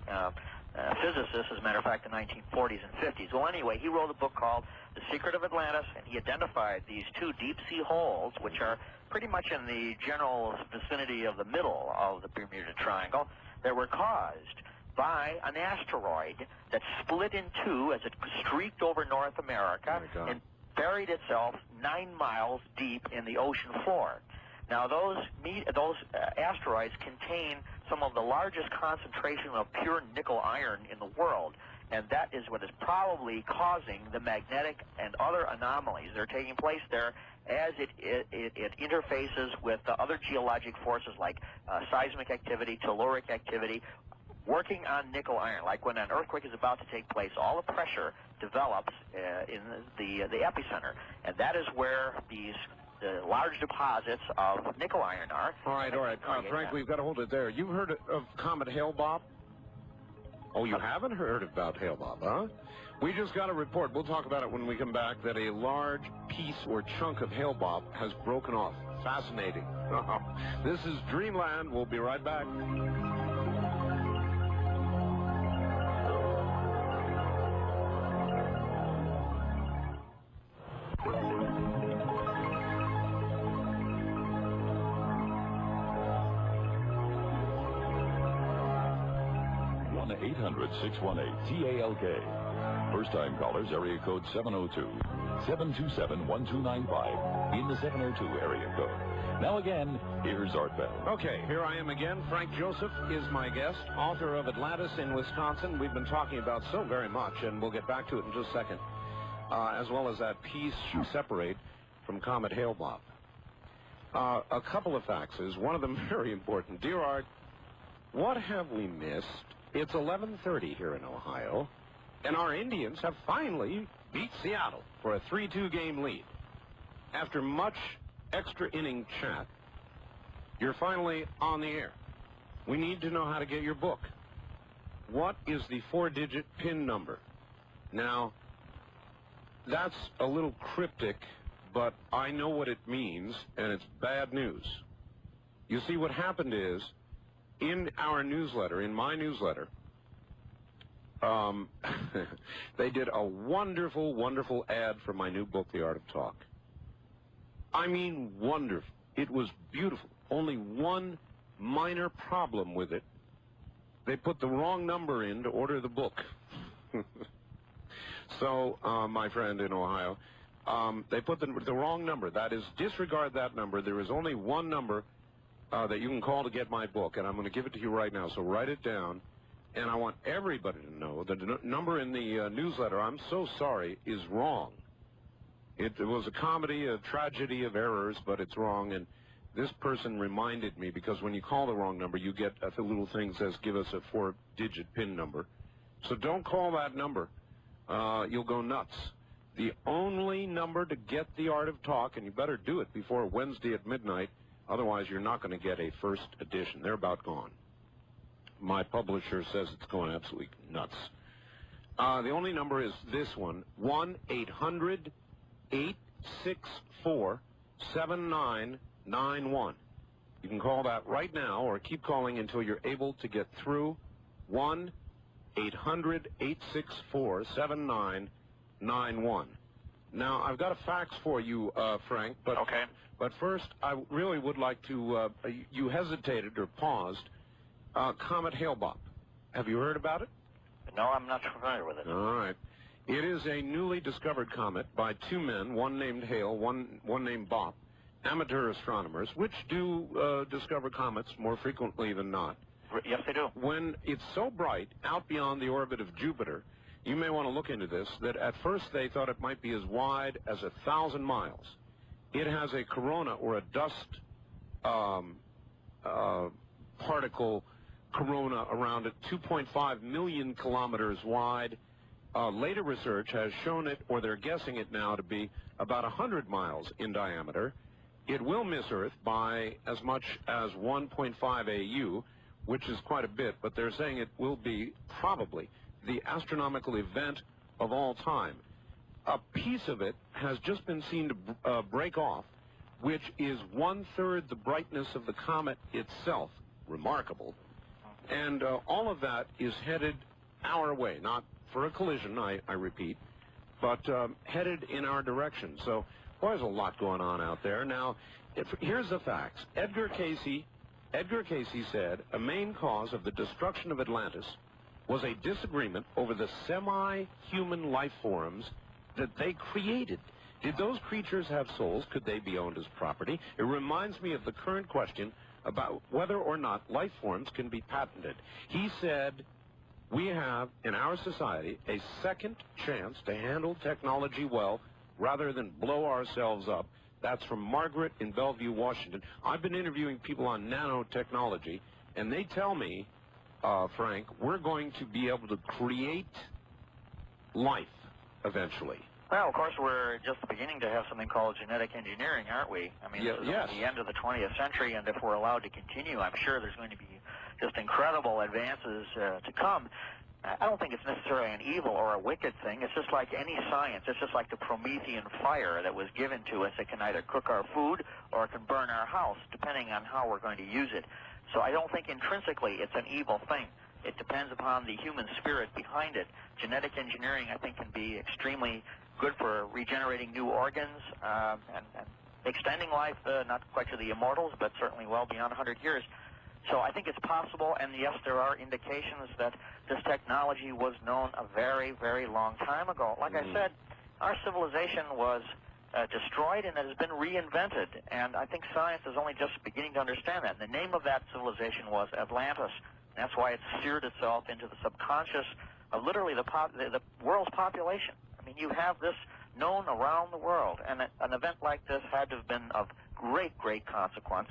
[SPEAKER 5] physicists, as a matter of fact, in the 1940s and 50s. Well, anyway, he wrote a book called The Secret of Atlantis, and he identified these two deep-sea holes, which are pretty much in the general vicinity of the middle of the Bermuda Triangle, that were caused by an asteroid that split in two as it streaked over North America and buried itself 9 miles deep in the ocean floor. Now, those asteroids contain some of the largest concentration of pure nickel iron in the world, and that is what is probably causing the magnetic and other anomalies that are taking place there as it interfaces with other geologic forces like seismic activity, telluric activity, working on nickel iron. Like when an earthquake is about to take place, all the pressure develops in the epicenter, and that is where the large deposits of nickel iron are.
[SPEAKER 1] All right. Frank, we've got to hold it there. You've heard of Comet Hale-Bopp? Oh, you haven't heard about Hale-Bopp, huh? We just got a report. We'll talk about it when we come back, that a large piece or chunk of Hale-Bopp has broken off. Fascinating. This is Dreamland. We'll be right back.
[SPEAKER 6] 1-800-618-TALK. First-time callers, area code 702-727-1295 in the 702 area code. Now again, here's Art Bell.
[SPEAKER 1] Okay, here I am again. Frank Joseph is my guest, author of Atlantis in Wisconsin. We've been talking about so very much, and we'll get back to it in just a second, as well as that piece you separate from Comet Hale-Bopp. A couple of faxes, one of them very important. Dear Art, what have we missed? It's 11:30 here in Ohio, and our Indians have finally beat Seattle for a 3-2 game lead. After much extra inning chat, you're finally on the air. We need to know how to get your book. What is the 4-digit PIN number? Now, that's a little cryptic, but I know what it means, and it's bad news. You see, what happened is, in our newsletter, in my newsletter, they did a wonderful, wonderful ad for my new book, The Art of Talk. I mean, wonderful. It was beautiful. Only one minor problem with it. They put the wrong number in to order the book. So, my friend in Ohio, they put the wrong number. That is, disregard that number. There is only one number that you can call to get my book, and I'm going to give it to you right now, so write it down. And I want everybody to know that the number in the newsletter, I'm so sorry, is wrong. It was a comedy, a tragedy of errors, but it's wrong, and this person reminded me, because when you call the wrong number, you get a little thing that says, give us a 4-digit PIN number. So don't call that number. You'll go nuts. The only number to get The Art of Talk, and you better do it before Wednesday at midnight, otherwise you're not going to get a first edition. They're about gone. My publisher says it's going absolutely nuts. The only number is this one, 1-800-864-7991. You can call that right now or keep calling until you're able to get through. 1-800-864-7991. Now, I've got a fax for you, Frank, but
[SPEAKER 5] Okay.
[SPEAKER 1] But first, I really would like to, you hesitated or paused, Comet Hale-Bopp. Have you heard about it?
[SPEAKER 5] No, I'm not familiar with it.
[SPEAKER 1] All right. It is a newly discovered comet by two men, one named Hale, one named Bopp, amateur astronomers, which do discover comets more frequently than not.
[SPEAKER 5] Yes, they do.
[SPEAKER 1] When it's so bright out beyond the orbit of Jupiter, you may want to look into this, that at first they thought it might be as wide as 1,000 miles. It has a corona, or a dust particle corona around it, 2.5 million kilometers wide. Later research has shown it, or they're guessing it now, to be about 100 miles in diameter. It will miss Earth by as much as 1.5 AU, which is quite a bit, but they're saying it will be probably the astronomical event of all time. A piece of it has just been seen to break off, which is 1/3 the brightness of the comet itself. Remarkable. And all of that is headed our way, not for a collision, I repeat, but headed in our direction. So, boy, there's a lot going on out there. Now, here's the facts. Edgar Cayce said a main cause of the destruction of Atlantis was a disagreement over the semi-human life forms that they created. Did those creatures have souls? Could they be owned as property? It reminds me of the current question about whether or not life forms can be patented. He said, we have, in our society, a second chance to handle technology well rather than blow ourselves up. That's from Margaret in Bellevue, Washington. I've been interviewing people on nanotechnology, and they tell me, Frank, we're going to be able to create life eventually.
[SPEAKER 5] Well, of course, we're just beginning to have something called genetic engineering, aren't we? I mean, this is the end of the 20th century, and if we're allowed to continue, I'm sure there's going to be just incredible advances to come. I don't think it's necessarily an evil or a wicked thing. It's just like any science. It's just like the Promethean fire that was given to us. It can either cook our food or it can burn our house, depending on how we're going to use it. So I don't think intrinsically it's an evil thing. It depends upon the human spirit behind it. Genetic engineering, I think, can be extremely good for regenerating new organs and extending life, not quite to the immortals, but certainly well beyond 100 years. So I think it's possible, and yes, there are indications that this technology was known a very, very long time ago. Like I said, our civilization was destroyed and it has been reinvented, and I think science is only just beginning to understand that. And the name of that civilization was Atlantis. And that's why it's seared itself into the subconscious of literally the world's population. I mean, you have this known around the world, and an event like this had to have been of great, great consequence.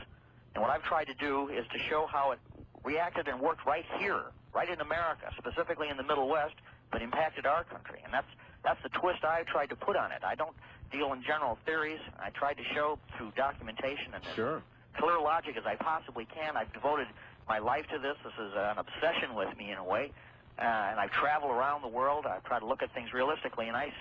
[SPEAKER 5] And what I've tried to do is to show how it reacted and worked right here, right in America, specifically in the Middle West, but impacted our country. And that's the twist I've tried to put on it. I don't deal in general theories. I tried to show through documentation and as clear logic as I possibly can. I've devoted my life to this. This is an obsession with me in a way. And I travel around the world. I try to look at things realistically, and I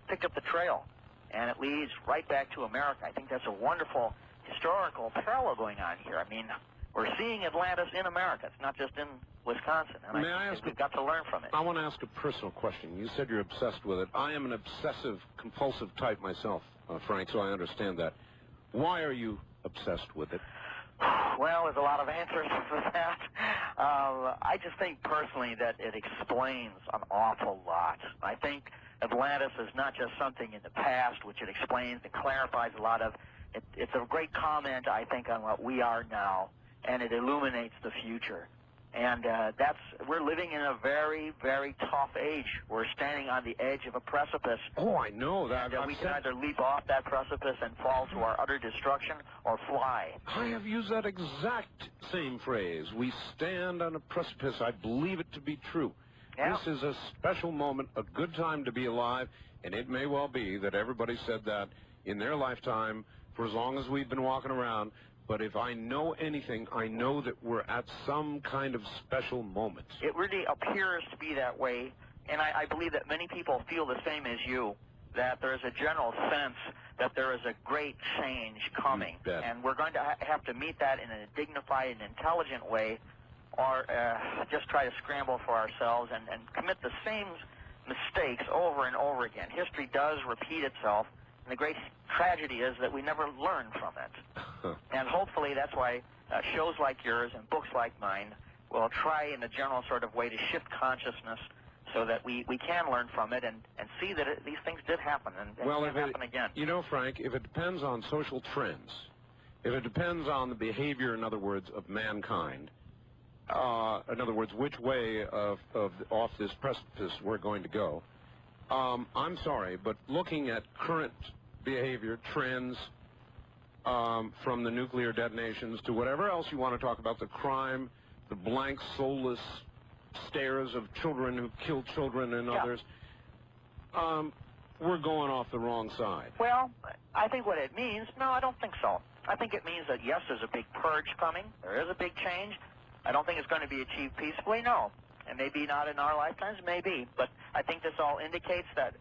[SPEAKER 5] pick up the trail, and it leads right back to America. I think that's a wonderful historical parallel going on here. I mean, we're seeing Atlantis in America. It's not just in Wisconsin. And
[SPEAKER 1] May I ask
[SPEAKER 5] we've got to learn from it.
[SPEAKER 1] I want to ask a personal question. You said you're obsessed with it. I am an obsessive, compulsive type myself, Frank, so I understand that. Why are you obsessed with it?
[SPEAKER 5] Well, there's a lot of answers for that. I just think personally that it explains an awful lot. I think Atlantis is not just something in the past, which it explains and clarifies a lot of. It's a great comment, I think, on what we are now, and it illuminates the future. And we're living in a very, very tough age. We're standing on the edge of a precipice.
[SPEAKER 1] Oh, I know that.
[SPEAKER 5] And we can either leap off that precipice and fall to our utter destruction or fly.
[SPEAKER 1] I have used that exact same phrase. We stand on a precipice. I believe it to be true.
[SPEAKER 5] Yeah.
[SPEAKER 1] This is a special moment, a good time to be alive, and it may well be that everybody said that in their lifetime for as long as we've been walking around. But if I know anything, I know that we're at some kind of special moment.
[SPEAKER 5] It really appears to be that way, and I believe that many people feel the same as you, that there is a general sense that there is a great change coming. And we're going to have to meet that in a dignified and intelligent way, or just try to scramble for ourselves and commit the same mistakes over and over again. History does repeat itself, and the great tragedy is that we never learn from it. And hopefully that's why shows like yours and books like mine will try in a general sort of way to shift consciousness so that we can learn from it and see that these things did happen and can't happen again.
[SPEAKER 1] You know, Frank, if it depends on social trends, if it depends on the behavior, in other words, of mankind, in other words, which way off this precipice we're going to go, I'm sorry, but looking at current behavior, trends, from the nuclear detonations to whatever else you want to talk about, the crime, the blank, soulless stares of children who kill children and others, we're going off the wrong side.
[SPEAKER 5] Well, I think what it means, no, I don't think so. I think it means that, yes, there's a big purge coming. There is a big change. I don't think it's going to be achieved peacefully, no. And maybe not in our lifetimes, maybe. But I think this all indicates that,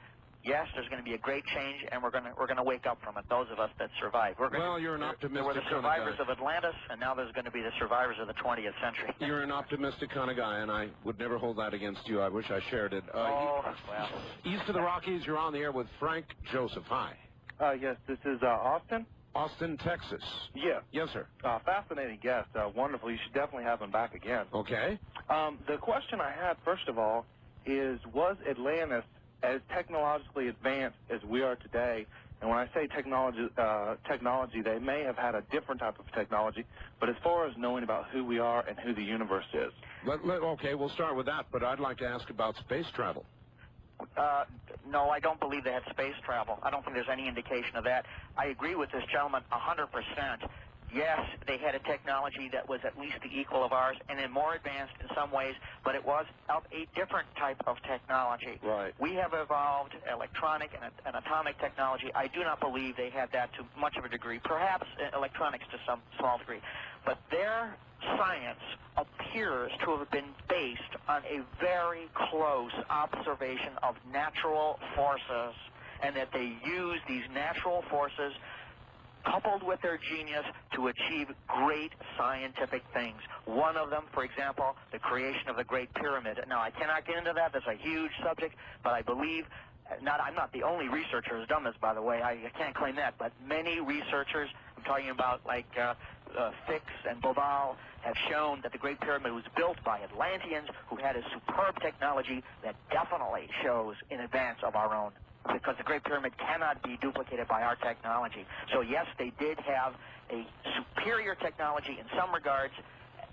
[SPEAKER 5] yes, there's going to be a great change, and we're going to wake up from it, those of us that survive.
[SPEAKER 1] Well, you're an optimistic
[SPEAKER 5] There were the survivors of Atlantis, and now there's going to be the survivors of the 20th century.
[SPEAKER 1] You're an optimistic kind of guy, and I would never hold that against you. I wish I shared it.
[SPEAKER 5] Well.
[SPEAKER 1] East of the Rockies, you're on the air with Frank Joseph. Hi.
[SPEAKER 14] Yes, this is Austin.
[SPEAKER 1] Austin, Texas.
[SPEAKER 14] Yeah.
[SPEAKER 1] Yes, sir.
[SPEAKER 14] Fascinating guest. Wonderful. You should definitely have him back again.
[SPEAKER 1] Okay.
[SPEAKER 14] The question I had, first of all, is was Atlantis as technologically advanced as we are today? And when I say technology, they may have had a different type of technology, but as far as knowing about who we are and who the universe is.
[SPEAKER 1] Okay, we'll start with that, but I'd like to ask about space travel.
[SPEAKER 5] No, I don't believe they had space travel. I don't think there's any indication of that. I agree with this gentleman 100%. Yes, they had a technology that was at least the equal of ours and then more advanced in some ways, but it was of a different type of technology.
[SPEAKER 14] Right.
[SPEAKER 5] We have evolved electronic and atomic technology. I do not believe they had that to much of a degree, perhaps electronics to some small degree. But their science appears to have been based on a very close observation of natural forces, and that they use these natural forces coupled with their genius to achieve great scientific things. One of them, for example, the creation of the Great Pyramid. Now, I cannot get into that. That's a huge subject, but I believe, I'm not the only researcher who's done this, by the way. I can't claim that, but many researchers, I'm talking about like Fix and Bobal, have shown that the Great Pyramid was built by Atlanteans who had a superb technology that definitely shows in advance of our own, because the Great Pyramid cannot be duplicated by our technology. So yes, they did have a superior technology in some regards.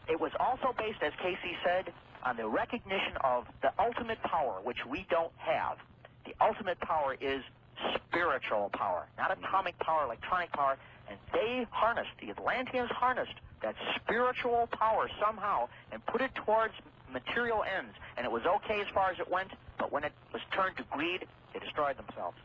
[SPEAKER 5] It was also based, as Casey said, on the recognition of the ultimate power, which we don't have. The ultimate power is spiritual power, not atomic power, electronic power. And they harnessed, the Atlanteans harnessed that spiritual power somehow and put it towards material ends. And it was okay as far as it went, but when it was turned to greed, they destroyed themselves.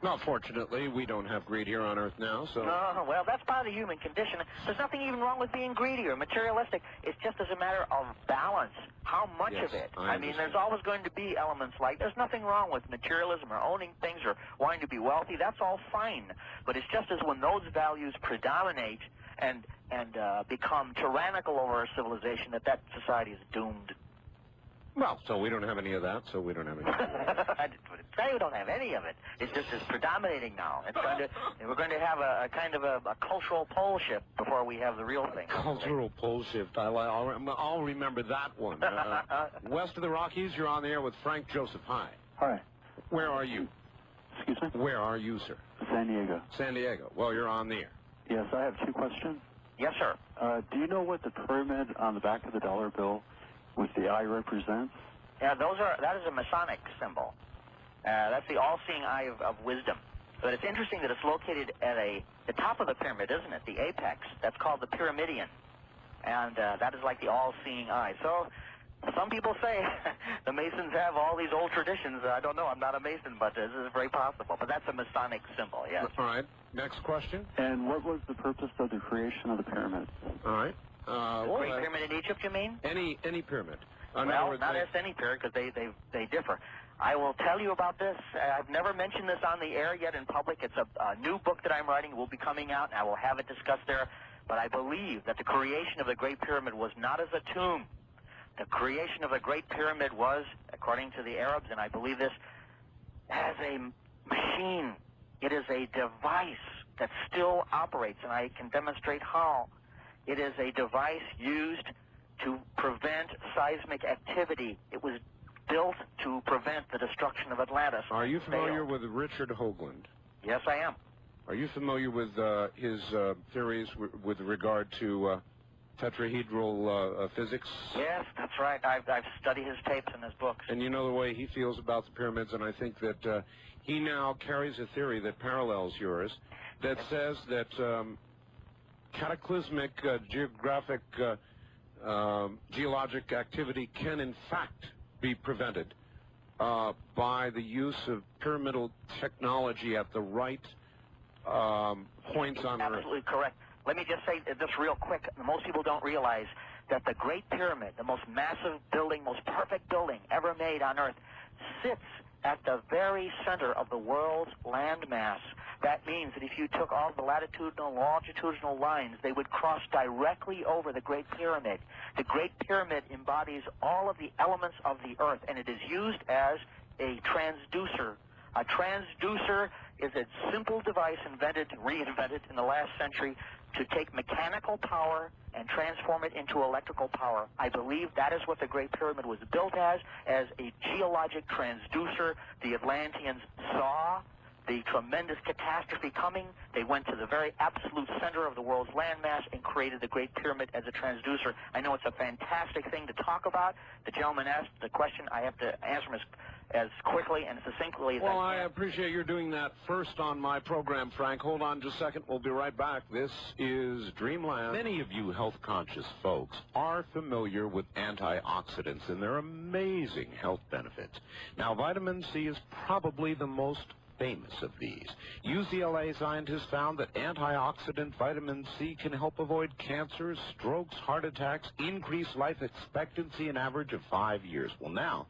[SPEAKER 1] Well, fortunately, we don't have greed here on Earth now, so...
[SPEAKER 5] No, well, that's part of the human condition. There's nothing even wrong with being greedy or materialistic. It's just as a matter of balance. How much of it? I mean, there's always going to be elements like... There's nothing wrong with materialism or owning things or wanting to be wealthy. That's all fine. But it's just as when those values predominate and become tyrannical over our civilization that society is doomed.
[SPEAKER 1] Well, so we don't have any of that, so we don't have any of that.
[SPEAKER 5] I didn't say we don't have any of it. It's just it's predominating now. We're going to have a kind of a cultural pole shift before we have the real thing.
[SPEAKER 1] Cultural pole shift. I'll remember that one. West of the Rockies, you're on the air with Frank Joseph. Hi.
[SPEAKER 15] Hi.
[SPEAKER 1] Where are you?
[SPEAKER 15] Excuse me?
[SPEAKER 1] Where are you, sir?
[SPEAKER 15] San Diego.
[SPEAKER 1] San Diego. Well, you're on the air.
[SPEAKER 15] Yes, I have two questions.
[SPEAKER 5] Yes, sir.
[SPEAKER 15] Do you know what the pyramid on the back of the dollar bill with the eye represents?
[SPEAKER 5] Yeah, that is a Masonic symbol. That's the all-seeing eye of wisdom. But it's interesting that it's located at the top of the pyramid, isn't it? The apex. That's called the pyramidion. And that is like the all-seeing eye. So some people say the Masons have all these old traditions. I don't know. I'm not a Mason, but this is very possible. But that's a Masonic symbol, yes.
[SPEAKER 1] All right. Next question.
[SPEAKER 15] And what was the purpose of the creation of the pyramid?
[SPEAKER 1] All right.
[SPEAKER 5] The Great Pyramid in Egypt, you mean?
[SPEAKER 1] Any pyramid.
[SPEAKER 5] Well, not just any pyramid, because they differ. I will tell you about this. I've never mentioned this on the air yet in public. It's a new book that I'm writing. It will be coming out, and I will have it discussed there. But I believe that the creation of the Great Pyramid was not as a tomb, The creation of the Great Pyramid was, according to the Arabs, and I believe this, as a machine. It is a device that still operates, and I can demonstrate how. It is a device used to prevent seismic activity. It was built to prevent the destruction of Atlantis.
[SPEAKER 1] Are you familiar with Richard Hoagland?
[SPEAKER 5] Yes, I am.
[SPEAKER 1] Are you familiar with his theories with regard to tetrahedral physics?
[SPEAKER 5] Yes, that's right. I've studied his tapes and his books.
[SPEAKER 1] And you know the way he feels about the pyramids, and I think that he now carries a theory that parallels yours that says that cataclysmic geologic activity can in fact be prevented by the use of pyramidal technology at the right points on Earth.
[SPEAKER 5] Absolutely correct. Let me just say this real quick. Most people don't realize that the Great Pyramid, the most massive building, most perfect building ever made on Earth, sits at the very center of the world's landmass. That means that if you took all the latitudinal and longitudinal lines, they would cross directly over the Great Pyramid. The Great Pyramid embodies all of the elements of the Earth, and it is used as a transducer. A transducer is a simple device reinvented in the last century to take mechanical power and transform it into electrical power. I believe that is what the Great Pyramid was built as a geologic transducer. The Atlanteans saw the tremendous catastrophe coming. They went to the very absolute center of the world's landmass and created the Great Pyramid as a transducer. I know it's a fantastic thing to talk about. The gentleman asked the question. I have to answer him as quickly and succinctly as I can.
[SPEAKER 1] Well, I appreciate you're doing that first on my program, Frank. Hold on just a second. We'll be right back. This is Dreamland. Many of you health-conscious folks are familiar with antioxidants and their amazing health benefits. Now, vitamin C is probably the most famous of these. UCLA scientists found that antioxidant vitamin C can help avoid cancers, strokes, heart attacks, increase life expectancy an average of 5 years. Well, now,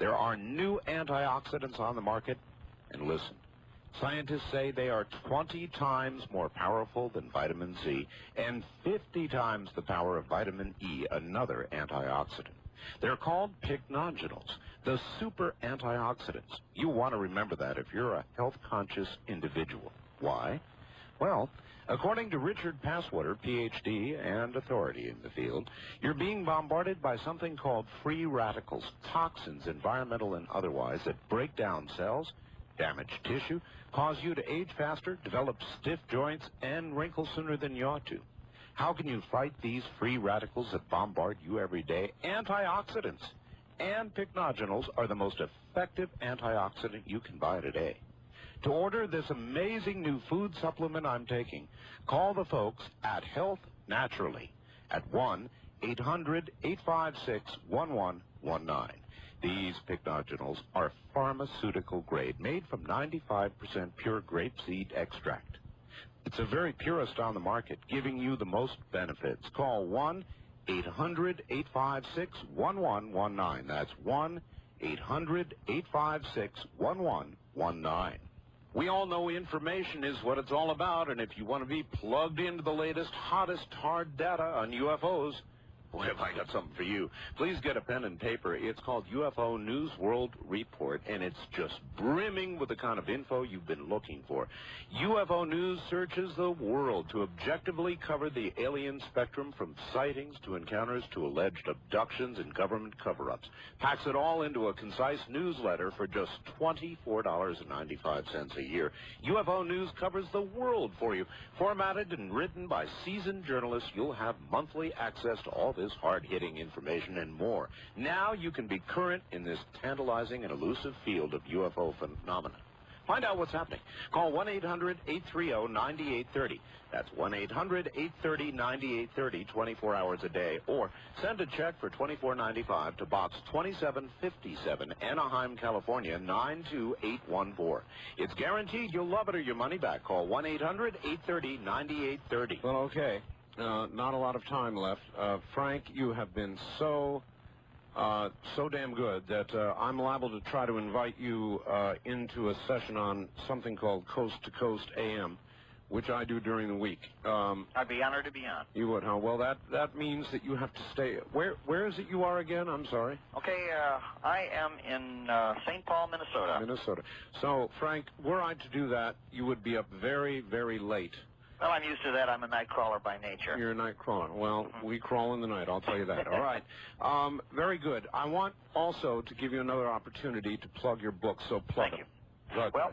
[SPEAKER 1] there are new antioxidants on the market, and listen, scientists say they are 20 times more powerful than vitamin C and 50 times the power of vitamin E, another antioxidant. They're called pycnogenols, the super antioxidants. You want to remember that if you're a health-conscious individual. Why? Well, according to Richard Passwater, Ph.D. and authority in the field, you're being bombarded by something called free radicals, toxins, environmental and otherwise, that break down cells, damage tissue, cause you to age faster, develop stiff joints, and wrinkle sooner than you ought to. How can you fight these free radicals that bombard you every day? Antioxidants and pycnogenols are the most effective antioxidant you can buy today. To order this amazing new food supplement I'm taking, call the folks at Health Naturally at 1-800-856-1119. These pycnogenols are pharmaceutical grade, made from 95% pure grapeseed extract. It's the very purest on the market, giving you the most benefits. Call 1-800-856-1119. That's 1-800-856-1119. We all know information is what it's all about, and if you want to be plugged into the latest, hottest hard data on UFOs, boy, have I got something for you. Please get a pen and paper. It's called UFO News World Report, and it's just brimming with the kind of info you've been looking for. UFO News searches the world to objectively cover the alien spectrum, from sightings to encounters to alleged abductions and government cover-ups. Packs it all into a concise newsletter for just $24.95 a year. UFO News covers the world for you. Formatted and written by seasoned journalists, you'll have monthly access to all this hard-hitting information and more. Now you can be current in this tantalizing and elusive field of UFO phenomena. Find out what's happening. Call 1-800-830-9830. That's 1-800-830-9830, 24 hours a day. Or send a check for $24.95 to Box 2757, Anaheim, California, 92814. It's guaranteed you'll love it or your money back. Call 1-800-830-9830. Well, okay. Not a lot of time left. Frank, you have been so damn good that I'm liable to try to invite you into a session on something called Coast to Coast AM, which I do during the week.
[SPEAKER 5] I'd be honored to be on.
[SPEAKER 1] You would, huh? Well, that means that you have to stay. Where is it you are again? I'm sorry.
[SPEAKER 5] Okay, I am in St. Paul, Minnesota.
[SPEAKER 1] Minnesota. So, Frank, were I to do that, you would be up very, very late.
[SPEAKER 5] Well, I'm used to that. I'm a night crawler by nature.
[SPEAKER 1] You're a night crawler. Well, we crawl in the night, I'll tell you that. All right. Very good. I want also to give you another opportunity to plug your book, so plug
[SPEAKER 5] Thank
[SPEAKER 1] it. Well,
[SPEAKER 5] Well,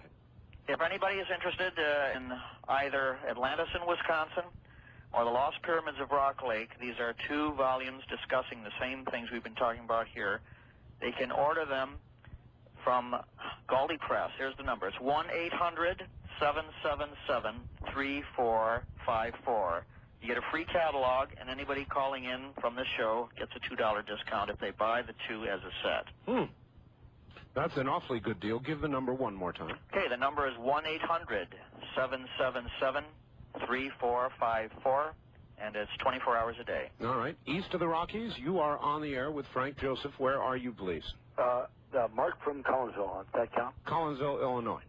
[SPEAKER 5] if anybody is interested in either Atlantis in Wisconsin or the Lost Pyramids of Rock Lake, these are 2 volumes discussing the same things we've been talking about here. They can order them from Galdi Press. Here's the number. It's 1-800-777-3454. You get a free catalog, and anybody calling in from this show gets a $2 discount if they buy the 2 as a set.
[SPEAKER 1] That's an awfully good deal. Give the number one more time.
[SPEAKER 5] Okay, the number is 1-800-777-3454, and it's 24 hours a day.
[SPEAKER 1] All right. East of the Rockies, you are on the air with Frank Joseph. Where are you, please?
[SPEAKER 16] Mark from Collinsville. On that count?
[SPEAKER 1] Collinsville, Illinois.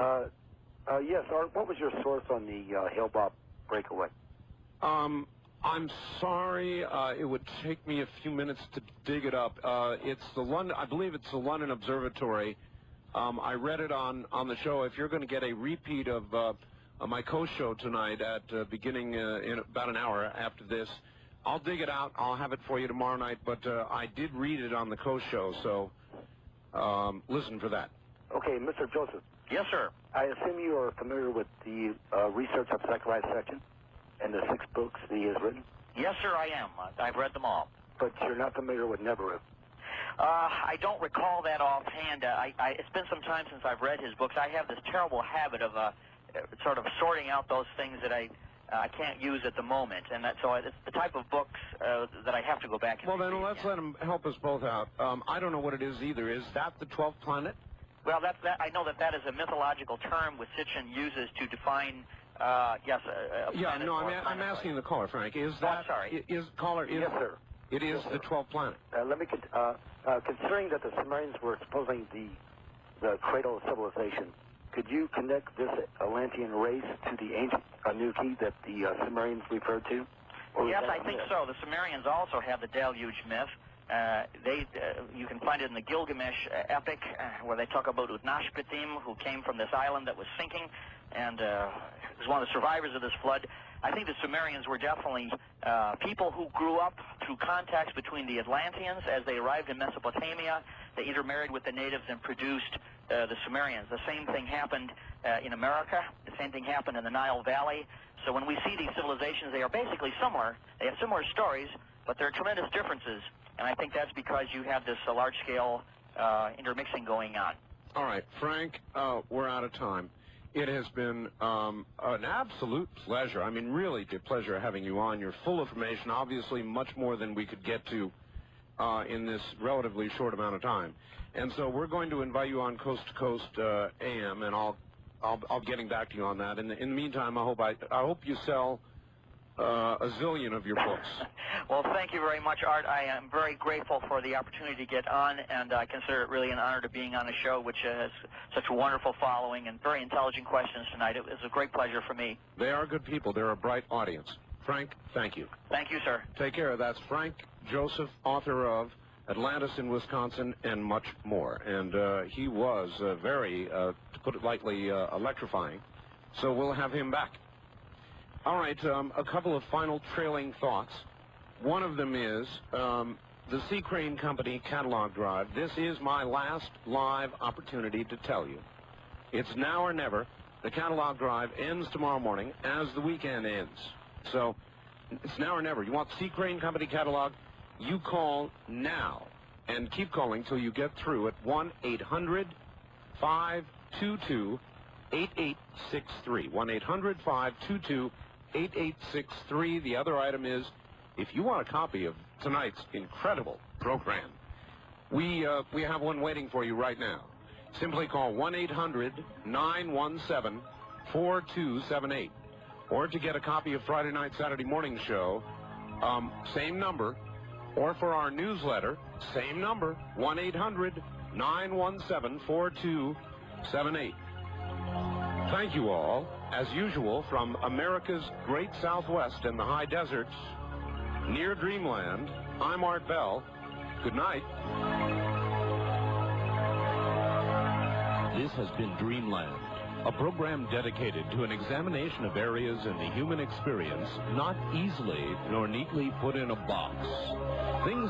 [SPEAKER 16] Yes, Art, what was your source on the Hale-Bopp breakaway?
[SPEAKER 1] I'm sorry. It would take me a few minutes to dig it up. It's the London. I believe it's the London Observatory. I read it on the show. If you're going to get a repeat of my co-show tonight at beginning in about an hour after this, I'll dig it out. I'll have it for you tomorrow night. But I did read it on the co-show, so listen for that.
[SPEAKER 16] Okay, Mr. Joseph.
[SPEAKER 5] Yes, sir.
[SPEAKER 16] I assume you are familiar with the research of Zechariah section and the 6 books that he has written?
[SPEAKER 5] Yes, sir, I am. I've read them all.
[SPEAKER 16] But you're not familiar with Neberu?
[SPEAKER 5] I don't recall that offhand. It's been some time since I've read his books. I have this terrible habit of sort of sorting out those things that I can't use at the moment, and so it's the type of books that I have to go back and
[SPEAKER 1] Well, then let's let him help us both out. I don't know what it is either. Is that the 12th planet?
[SPEAKER 5] Well, I know that is a mythological term which Sitchin uses to define. Yes.
[SPEAKER 1] Yeah. No, I'm asking the caller, Frank. Is that?
[SPEAKER 5] I'm sorry.
[SPEAKER 1] Is caller?
[SPEAKER 16] Yes, sir.
[SPEAKER 1] It is the 12th planet.
[SPEAKER 16] Let me considering that the Sumerians were supposing the cradle of civilization, could you connect this Atlantean race to the ancient Anunnaki that the Sumerians referred to?
[SPEAKER 5] Yes, I think so. The Sumerians also have the deluge myth. You can find it in the Gilgamesh epic, where they talk about Utnashpatim, who came from this island that was sinking, and was one of the survivors of this flood. I think the Sumerians were definitely people who grew up through contacts between the Atlanteans. As they arrived in Mesopotamia, they intermarried with the natives and produced the Sumerians. The same thing happened in America. The same thing happened in the Nile Valley. So when we see these civilizations, they are basically similar. They have similar stories, but there are tremendous differences. And I think that's because you have this large-scale intermixing going on.
[SPEAKER 1] All right, Frank, we're out of time. It has been an absolute pleasure. I mean, really a pleasure having you on. You're full of information, obviously much more than we could get to in this relatively short amount of time. And so we're going to invite you on Coast to Coast AM, and I'll be getting back to you on that. In the meantime, I hope you sell a zillion of your books.
[SPEAKER 5] Well, thank you very much, Art. I am very grateful for the opportunity to get on, and I consider it really an honor to being on a show which has such a wonderful following and very intelligent questions tonight. It was a great pleasure for me.
[SPEAKER 1] They are good people. They're a bright audience. Frank, thank you.
[SPEAKER 5] Thank you, sir.
[SPEAKER 1] Take care. That's Frank Joseph, author of Atlantis in Wisconsin and much more. And he was very, to put it lightly, electrifying. So we'll have him back. All right, a couple of final trailing thoughts. One of them is the Sea Crane Company catalog drive. This is my last live opportunity to tell you. It's now or never. The catalog drive ends tomorrow morning as the weekend ends. So it's now or never. You want Sea Crane Company catalog? You call now and keep calling till you get through at 1-800-522-8863. 1-800-522-8863. The other item is, if you want a copy of tonight's incredible program, we have one waiting for you right now. Simply call 1-800-917-4278. Or to get a copy of Friday Night, Saturday Morning Show, same number. Or for our newsletter, same number, 1-800-917-4278. Thank you all. as usual, from America's great Southwest and the high deserts, near Dreamland, I'm Art Bell. Good night.
[SPEAKER 17] This has been Dreamland, a program dedicated to an examination of areas in the human experience not easily nor neatly put in a box. Things